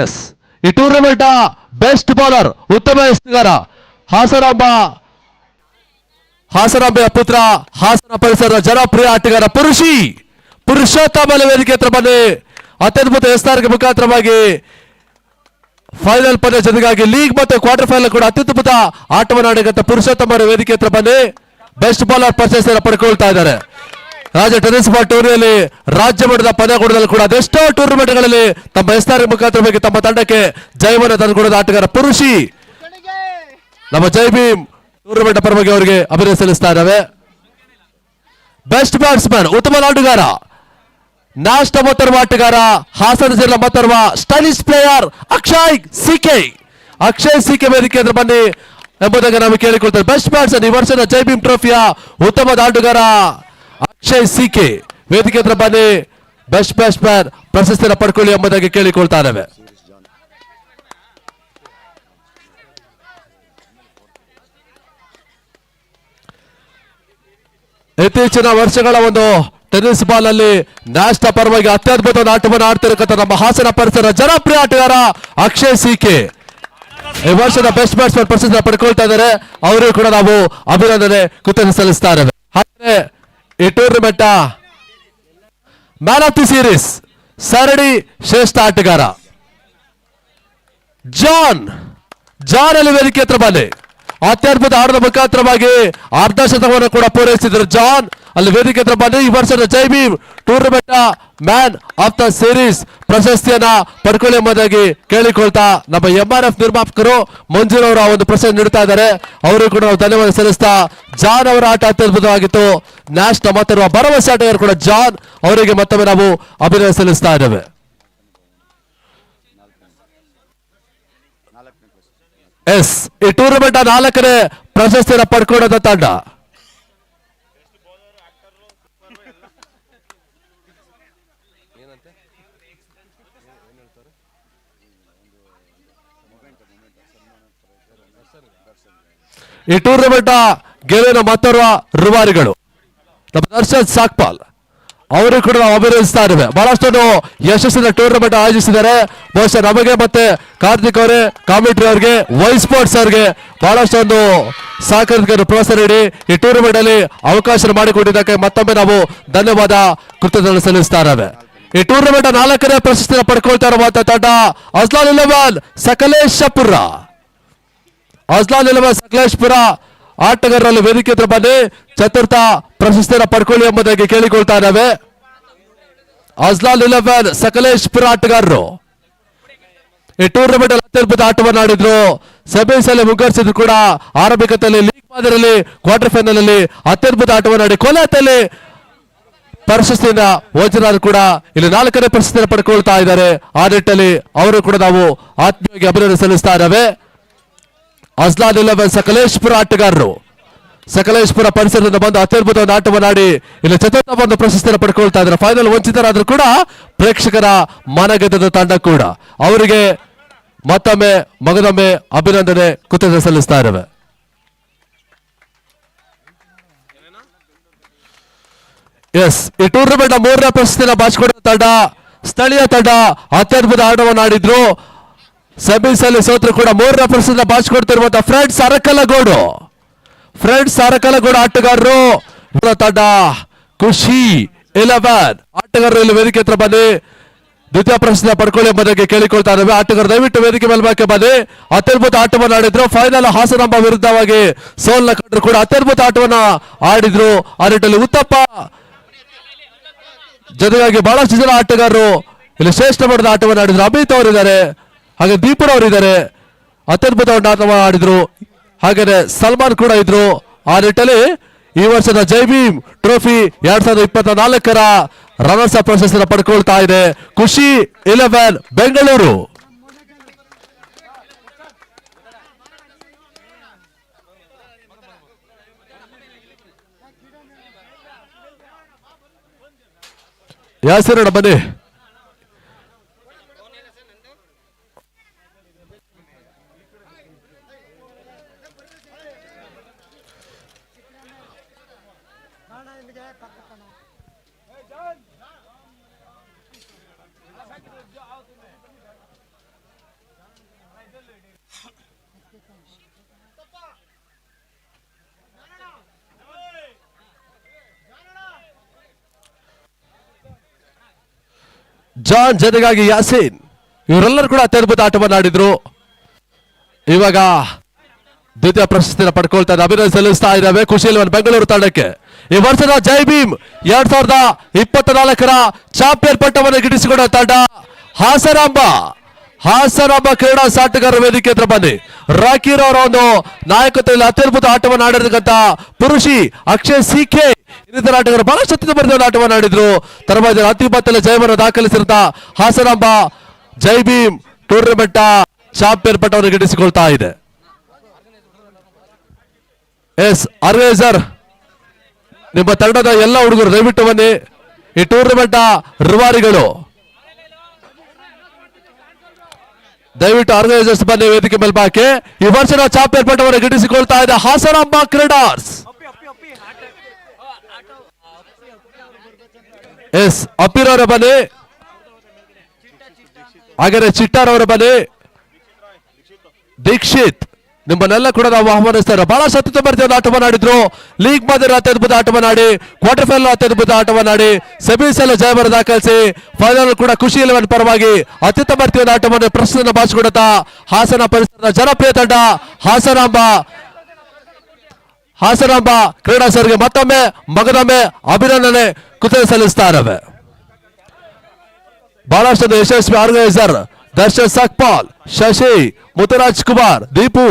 ಎಸ್ ಈ ಟೂರ್ನಮೆಂಟ್ ಬೆಸ್ಟ್ ಬೌಲರ್, ಉತ್ತಮ ಎಸೆಗಾರ ಹಾಸನಾಂಬೆಯ ಪುತ್ರ, ಹಾಸನ ಪರಿಸರದ ಜನಪ್ರಿಯ ಆಟಗಾರ ಪುರುಷೋತ್ತಮ ವೇದಿಕೆ ಹತ್ರ ಬನ್ನಿ. ಅತ್ಯದ್ಭುತ ಎಸ್ತಾರ್ಗೆ ಮುಖಾಂತರವಾಗಿ ಫೈನಲ್ ಪಂದ್ಯ ಜೊತೆಗಾಗಿ ಲೀಗ್ ಮತ್ತು ಕ್ವಾರ್ಟರ್ ಫೈನಲ್ ಕೂಡ ಅತ್ಯುತ್ತಮ ಆಟವನ್ನು ಆಡಿದಂತ ಪುರುಷೋತ್ತಮ ವೇದಿಕೆ ಹತ್ರ ಬನ್ನಿ. ಬೆಸ್ಟ್ ಬೌಲರ್ ಪ್ರಶಸ್ತಿಯನ್ನು ಪಡ್ಕೊಳ್ತಾ ಇದ್ದಾರೆ. ರಾಜ್ಯ ಟೆನ್ನಿಸ್ ಬಾಲ್ ಟೂರ್ನಿಯಲ್ಲಿ ರಾಜ್ಯ ಮಟ್ಟದ ಪಂದ್ಯಕೂಟದಲ್ಲಿ ಕೂಡ ಅದೆಷ್ಟೋ ಟೂರ್ನಮೆಂಟ್ಗಳಲ್ಲಿ ತಮ್ಮ ಎಸ್ತಾರ್ ಮುಖಾಂತರವಾಗಿ ತಮ್ಮ ತಂಡಕ್ಕೆ ಜಯವನ್ನು ತಂದುಕೊಡದ ಆಟಗಾರ ನಮ್ಮ ಜೈ ಭೀಮ್ ಟೂರ್ನಮೆಂಟ್ ಪರವಾಗಿ ಅವರಿಗೆ ಅಭಿನಂದನೆ ಸಲ್ಲಿಸ್ತಾ ಇದ್ದಾವೆ. ಬೆಸ್ಟ್ ಬ್ಯಾಟ್ಸ್ಮನ್, ಉತ್ತಮ ಆಟಗಾರ, ನ್ಯಾಷನಲ್ ಮೊತ್ತರುವ ಆಟಗಾರ, ಹಾಸನ ಜಿಲ್ಲಾ ಮೊತ್ತರುವ ಸ್ಟೈಲಿಶ್ ಪ್ಲೇಯರ್ ಅಕ್ಷಯ್ ಸಿಕೆ ವೇದಿಕೆ ಹತ್ರ ಬನ್ನಿ ಎಂಬುದಾಗಿ ನಾವು ಕೇಳಿಕೊಳ್ತೇವೆ. ಬೆಸ್ಟ್ ಬ್ಯಾಟ್ಸ್ಮನ್, ಈ ವರ್ಷದ ಜೈ ಭೀಮ್ ಟ್ರೋಫಿಯ ಉತ್ತಮ ಆಟಗಾರ ಅಕ್ಷಯ್ ಸಿಕೆ ವೇದಿಕೆ ಹತ್ರ ಬನ್ನಿ. ಬೆಸ್ಟ್ ಬ್ಯಾಟ್ಸ್ಮನ್ ಪ್ರಶಸ್ತಿಯನ್ನು ಪಡ್ಕೊಳ್ಳಿ ಎಂಬುದಾಗಿ ಕೇಳಿಕೊಳ್ತಾ ಇದ್ದೇವೆ. ಇತ್ತೀಚಿನ ವರ್ಷಗಳ ಒಂದು ಟೆನ್ನಿಸ್ ಬಾಲ್ ಅಲ್ಲಿ ನ್ಯಾಷನಲ್ ಪರವಾಗಿ ಅತ್ಯದ್ಭುತ ಆಟವನ್ನು ಆಡ್ತಿರತಕ್ಕಂಥ ನಮ್ಮ ಹಾಸನ ಪರಿಸರ ಜನಪ್ರಿಯ ಆಟಗಾರ ಅಕ್ಷಯ್ ಸಿಕೆ ಈ ವರ್ಷದ ಬೆಸ್ಟ್ ಬ್ಯಾಟ್ಸ್ಮನ್ ಪ್ರಶಸ್ತಿ ಪಡ್ಕೊಳ್ತಾ ಇದ್ದಾರೆ. ಅವರಿಗೂ ಕೂಡ ನಾವು ಅಭಿನಂದನೆ ಕೃತಜ್ಞತೆ ಸಲ್ಲಿಸ್ತಾ ಇದ್ದೇವೆ. ಹಾಗೆ ಈ tournament man of the series ಸರಣಿ ಶ್ರೇಷ್ಠ ಆಟಗಾರ ಜಾನ್ ಅಲ್ಲಿ ವೇದಿಕೆ ಹತ್ರ ಬನ್ನಿ. ಅತ್ಯದ್ಭುತ ಆಟದ ಮುಖಾಂತರವಾಗಿ ಅರ್ಧ ಶತಕವನ್ನು ಕೂಡ ಪೂರೈಸಿದ್ರು ಜಾನ್. ಅಲ್ಲಿ ವೇದಿಕೆ ಹತ್ರ ಬನ್ನಿ. ಈ ವರ್ಷದ Jai Bhim tournament man of the series ಪ್ರಶಸ್ತಿಯನ್ನ ಪಡ್ಕೊಳ್ಳಿ ಎಂಬುದಾಗಿ ಕೇಳಿಕೊಳ್ತಾ ನಮ್ಮ MRF ನಿರ್ಮಾಪಕರು ಮಂಜೂರವರು ಒಂದು ಪ್ರಶಸ್ತಿ ನೀಡುತ್ತಾ ಇದ್ದಾರೆ. ಅವರಿಗೂ ಕೂಡ ನಾವು ಧನ್ಯವಾದ ಸಲ್ಲಿಸ್ತಾ, ಜಾನ್ ಅವರ ಆಟ ಅತ್ಯದ್ಭುತವಾಗಿತ್ತು. ನ್ಯಾಷನಲ್ ಮಾತಾಡುವ ಭರವಸೆ ಆಟಗಾರ ಕೂಡ ಜಾನ್ ಅವರಿಗೆ ಮತ್ತೊಮ್ಮೆ ನಾವು ಅಭಿನಂದನೆ ಸಲ್ಲಿಸ್ತಾ ಇದ್ದೇವೆ. ಎಸ್ ಈ ಟೂರ್ನಮೆಂಟ್ 4ನೇ ಪ್ರಶಸ್ತಿಯನ್ನು ಪಡ್ಕೊಂಡ ತಂಡ ಈ ಟೂರ್ನಮೆಂಟ್ ಗೆಲುವಿನ ಮತ್ತೋರ್ವ ರೂವಾರಿಗಳು ನಮ್ಮ ದರ್ಶನ್ ಸಾಕ್ಪಾಲ್ ಅವರು ಕೂಡ ನಾವು ಅಭಿನಂದಿಸ್ತಾ ಇದ್ದೇವೆ. ಬಹಳಷ್ಟೊಂದು ಯಶಸ್ಸಿನ ಟೂರ್ನಮೆಂಟ್ ಆಯೋಜಿಸಿದ್ದಾರೆ. ಬಹುಶಃ ನಮಗೆ ಮತ್ತೆ ಕಾರ್ತಿಕ್ ಅವರೇ, ಕಾಮಿಟ್ರಿ ಅವರಿಗೆ, ವೈ ಸ್ಪೋರ್ಟ್ಸ್ ಅವರಿಗೆ ಬಹಳಷ್ಟೊಂದು ಸಹಕಾರಕ್ಕೆ ಪ್ರೋತ್ಸಾಹ ನೀಡಿ ಈ ಟೂರ್ನಮೆಂಟ್ ಅಲ್ಲಿ ಅವಕಾಶ ಮಾಡಿಕೊಟ್ಟಿದ್ದಕ್ಕೆ ಮತ್ತೊಮ್ಮೆ ನಾವು ಧನ್ಯವಾದ ಕೃತಜ್ಞತೆ ಸಲ್ಲಿಸ್ತಾ ಇದ್ದೇವೆ. ಈ ಟೂರ್ನಮೆಂಟ್ 4ನೇ ಪ್ರಶಸ್ತಿಯನ್ನು ಪಡ್ಕೊಳ್ತಾ ಇರುವಂತಹ ತಂಡ ಅಜ್ಲಾನ್ 11 ಸಕಲೇಶ್ಪುರ ಆಟಗಾರರಲ್ಲಿ ವೇದಿಕೆ ಹತ್ರ ಬನ್ನಿ. ಚತುರ್ಥ ಪ್ರಶಸ್ತಿಯನ್ನು ಪಡ್ಕೊಳ್ಳಿ ಎಂಬುದಾಗಿ ಕೇಳಿಕೊಳ್ತಾ ಇದ್ದೇವೆ. ಅಜ್ಲಾನ್ 11 ಸಕಲೇಶ್ಪುರ ಆಟಗಾರರು ಈ ಟೂರ್ನಮೆಂಟ್ ಅಲ್ಲಿ ಅತ್ಯದ್ಭುತ ಆಟವನ್ನು ಆಡಿದ್ರು. ಸೆಮೀಸ್ ಅಲ್ಲಿ ಮುಗ್ಗರಿಸಿದ್ರು ಕೂಡ ಆರಂಭಿಕತೆಯಲ್ಲಿ ಲೀಗ್ ಮಾದರಿಯಲ್ಲಿ ಕ್ವಾರ್ಟರ್ ಫೈನಲ್ ಅಲ್ಲಿ ಅತ್ಯದ್ಭುತ ಆಟವನ್ನು ಆಡಿ ಕೊನೆಯಲ್ಲಿ ಪ್ರಶಸ್ತಿಯಿಂದ ವಂಚನಾದ್ರು ಕೂಡ ಇಲ್ಲಿ 4ನೇ ಪ್ರಶಸ್ತಿಯನ್ನು ಪಡ್ಕೊಳ್ತಾ ಇದ್ದಾರೆ. ಆ ನಿಟ್ಟಲ್ಲಿ ಅವರು ಕೂಡ ನಾವು ಆತ್ಮೀಯವಾಗಿ ಅಭಿನಂದನೆ ಸಲ್ಲಿಸ್ತಾ ಇದ್ದೇವೆ. ಅಜ್ಲಾನ್ 11 ಸಕಲೇಶ್ಪುರ ಆಟಗಾರರು ಸಕಲೇಶ್ಪುರ ಪರಿಸರದಿಂದ ಬಂದು ಅತ್ಯದ್ಭುತ ಆಟವನ್ನು ಆಡಿ ಇಲ್ಲಿ ಚತುರ್ಥ ಒಂದು ಪ್ರಶಸ್ತಿಯನ್ನು ಪಡ್ಕೊಳ್ತಾ ಇದ್ದಾರೆ. ಫೈನಲ್ ವಂಚಿತರಾದ್ರೂ ಕೂಡ ಪ್ರೇಕ್ಷಕರ ಮನಗೆದ್ದ ತಂಡ ಕೂಡ ಅವರಿಗೆ ಮತ್ತೊಮ್ಮೆ ಮಗದೊಮ್ಮೆ ಅಭಿನಂದನೆ ಕೃತಜ್ಞತೆ ಸಲ್ಲಿಸ್ತಾ ಇದ್ದೇವೆ. ಎಸ್ ಈ ಟೂರ್ನಮೆಂಟ್ 3ನೇ ಪ್ರಶಸ್ತಿಯನ್ನು ಬಾಚಿಕೊಂಡ ತಂಡ ಸ್ಥಳೀಯ ತಂಡ ಅತ್ಯದ್ಭುತ ಆಟವನ್ನು ಆಡಿದ್ರು. ಸೆಮೀಸ್ ಅಲ್ಲಿ ಸೋತರು ಕೂಡ 3ನೇ ಪ್ರಶಸ್ತಿಯನ್ನು ಬಾಚಿಕೊಡ್ತಿರುವಂತಹ ಫ್ರೆಂಡ್ಸ್ ಅರಕಲಗೌಡ ಆಟಗಾರರು ತಂಡ ಖುಷಿ 11 ಆಟಗಾರರು ಇಲ್ಲಿ ವೇದಿಕೆ ಹತ್ರ ಬನ್ನಿ. ದ್ವಿತೀಯ ಪ್ರಶಸ್ತಿ ಪಡ್ಕೊಳ್ಳಿ ಎಂಬುದಕ್ಕೆ ಕೇಳಿಕೊಳ್ತಾ ಇದ್ದೇವೆ. ಆಟಗಾರ ದಯವಿಟ್ಟು ವೇದಿಕೆ ಮೇಲ್ಬಾಕೆ ಬನ್ನಿ. ಅತ್ಯದ್ಭುತ ಆಟವನ್ನು ಆಡಿದ್ರು. ಫೈನಲ್ ಹಾಸನಾಂಬ ವಿರುದ್ಧವಾಗಿ ಸೋಲ್ನ ಕಂಡ್ರು ಕೂಡ ಅತ್ಯದ್ಭುತ ಆಟವನ್ನ ಆಡಿದ್ರು. ಆ ನಿಟ್ಟಲ್ಲಿ ಉತ್ತಪ್ಪ ಜೊತೆಗಾಗಿ ಬಹಳಷ್ಟು ಜನ ಆಟಗಾರರು ಇಲ್ಲಿ ಶ್ರೇಷ್ಠ ಮಟ್ಟದ ಆಟವನ್ನು ಆಡಿದ್ರು. ಅಮಿತ್ ಅವರಿದ್ದಾರೆ, ಹಾಗೆ ದೀಪುರ್ ಅವರಿದ್ದಾರೆ, ಅತ್ಯದ್ಭುತ ಆಟವನ್ನು ಆಡಿದ್ರು. ಹಾಗೇನೆ ಸಲ್ಮಾನ್ ಕೂಡ ಇದ್ರು. ಆ ನಿಟ್ಟಲ್ಲಿ ಈ ವರ್ಷದ Jai Bhim trophy 2024ರ runners up ಪ್ರಶಸ್ತಿಯನ್ನು ಪಡ್ಕೊಳ್ತಾ ಇದೆ ಖುಷಿ 11 ಬೆಂಗಳೂರು. ಯಾಸಿರಣ್ಣ ಬನ್ನಿ. ಜಾನ್ ಜೊತೆಗಾಗಿ ಯಾಸೀನ್ ಇವರೆಲ್ಲರೂ ಕೂಡ ಅತ್ಯದ್ಭುತ ಆಟವನ್ನು ಆಡಿದ್ರು. ಇವಾಗ ದ್ವಿತೀಯ ಪ್ರಶಸ್ತಿಯನ್ನು ಪಡ್ಕೊಳ್ತಾ ಅಭಿನಂದನೆ ಸಲ್ಲಿಸ್ತಾ ಇದ್ದಾವೆ ಖುಷಿ 11 ಬೆಂಗಳೂರು ತಂಡಕ್ಕೆ. ಈ ವರ್ಷದ ಜೈ ಭೀಮ್ 2024ರ ಚಾಂಪಿಯನ್ ಪಟ್ಟವನ್ನು ಗಿಟ್ಟಿಸಿಕೊಂಡ ತಂಡ ಹಾಸನಾಂಬ ಕ್ರೀಡಾ ಸಾಟಗಾರ ವೇದಿಕೆ ಹತ್ರ ಬನ್ನಿ. ರಾಕೀರ್ ಅವರ ಒಂದು ನಾಯಕತ್ವದಲ್ಲಿ ಅತ್ಯದ್ಭುತ ಆಟವನ್ನು ಆಡಿರ್ತಕ್ಕಂಥ ಪುರುಷಿ ಅಕ್ಷಯ್ ಸಿಕೆ ಇನ್ನಿತರ ಆಟಗಾರರು ಬಹಳಷ್ಟು ಅತ್ಯುತ್ತಮ ಆಟವನ್ನು ಆಡಿದ್ರು. ತರಬೇತಿ ಅತಿಬತ್ತಲೆ ಜಯವನ್ನು ದಾಖಲಿಸಿರುತ್ತ ಹಾಸನಾಂಬ ಜೈ ಭೀಮ್ ಟೂರ್ನಮೆಂಟ್ ಚಾಂಪಿಯನ್ ಪಟ್ಟವನ್ನು ಗಿಟ್ಟಿಸಿಕೊಳ್ತಾ ಇದೆ. ಎಸ್ ಆರ್ಗನೈಸರ್ ನಿಮ್ಮ ತಂಡದ ಎಲ್ಲ ಹುಡುಗರು ದಯವಿಟ್ಟು ಬನ್ನಿ. ಈ ಟೂರ್ನಮೆಂಟ್ ರೂವಾರಿಗಳು ದಯವಿಟ್ಟು ಆರ್ಗನೈಸರ್ಸ್ ಬನ್ನಿ ವೇದಿಕೆ ಮೇಲ್ಬಾಕೆ. ಈ ವರ್ಷದ ಚಾಂಪಿಯನ್ ಪಟ್ಟವನ್ನು ಗಿಟ್ಟಿಸಿಕೊಳ್ತಾ ಇದೆ ಹಾಸನಾಂಬ ಕ್ರೀಡಾರ್ಸ್. ಎಸ್ ಅಪೀರ್ ಅವರ ಬನ್ನಿ, ಹಾಗೆ ಚಿಟ್ಟಾರ್ ಅವರ ಬನ್ನಿ, ದೀಕ್ಷಿತ್ ನಿಮ್ಮನ್ನೆಲ್ಲ ಕೂಡ ನಾವು ಆಹ್ವಾನಿಸ್ತಾರೆ. ಬಹಳ ಅತ್ಯುತ್ತಮ ಆಟವನ್ನು ಆಡಿದ್ರು. ಲೀಗ್ ಮಾದರಿ ಅತ್ಯದ್ಭುತ ಆಟವನ್ನು ಆಡಿ ಕ್ವಾರ್ಟರ್ ಫೈನಲ್ ಅತ್ಯದ್ಭುತ ಆಟವನ್ನು ಆಡಿ ಸೆಮೀಸ್ ಎಲ್ಲ ಜಯವನ್ನು ದಾಖಲಿಸಿ ಫೈನಲ್ ಕೂಡ ಖುಷಿ 11 ಪರವಾಗಿ ಅತ್ಯುತ್ತಮ ಆಟವನ್ನು ಪ್ರಶಸ್ತಿಯನ್ನು ಬಾಚಿಕೊಡುತ್ತಾ ಹಾಸನ ಪರಿಸರದ ಜನಪ್ರಿಯ ತಂಡ ಹಾಸನಾಂಬ ಕ್ರೀಡಾ ಸರ್ಗೆ ಮತ್ತೊಮ್ಮೆ ಮಗದೊಮ್ಮೆ ಅಭಿನಂದನೆ ಕೃತಜ್ಞತೆ ಸಲ್ಲಿಸ್ತಾ ಇದ್ದಾವೆ. ಬಹಳಷ್ಟು ಯಶಸ್ವಿ ಆರ್ಗನೈಸರ್ ದರ್ಶನ್ ಸಕ್ಪಾಲ್, ಶಶಿ, ಮುತ್ತುರಾಜ್ ಕುಮಾರ್, ದೀಪು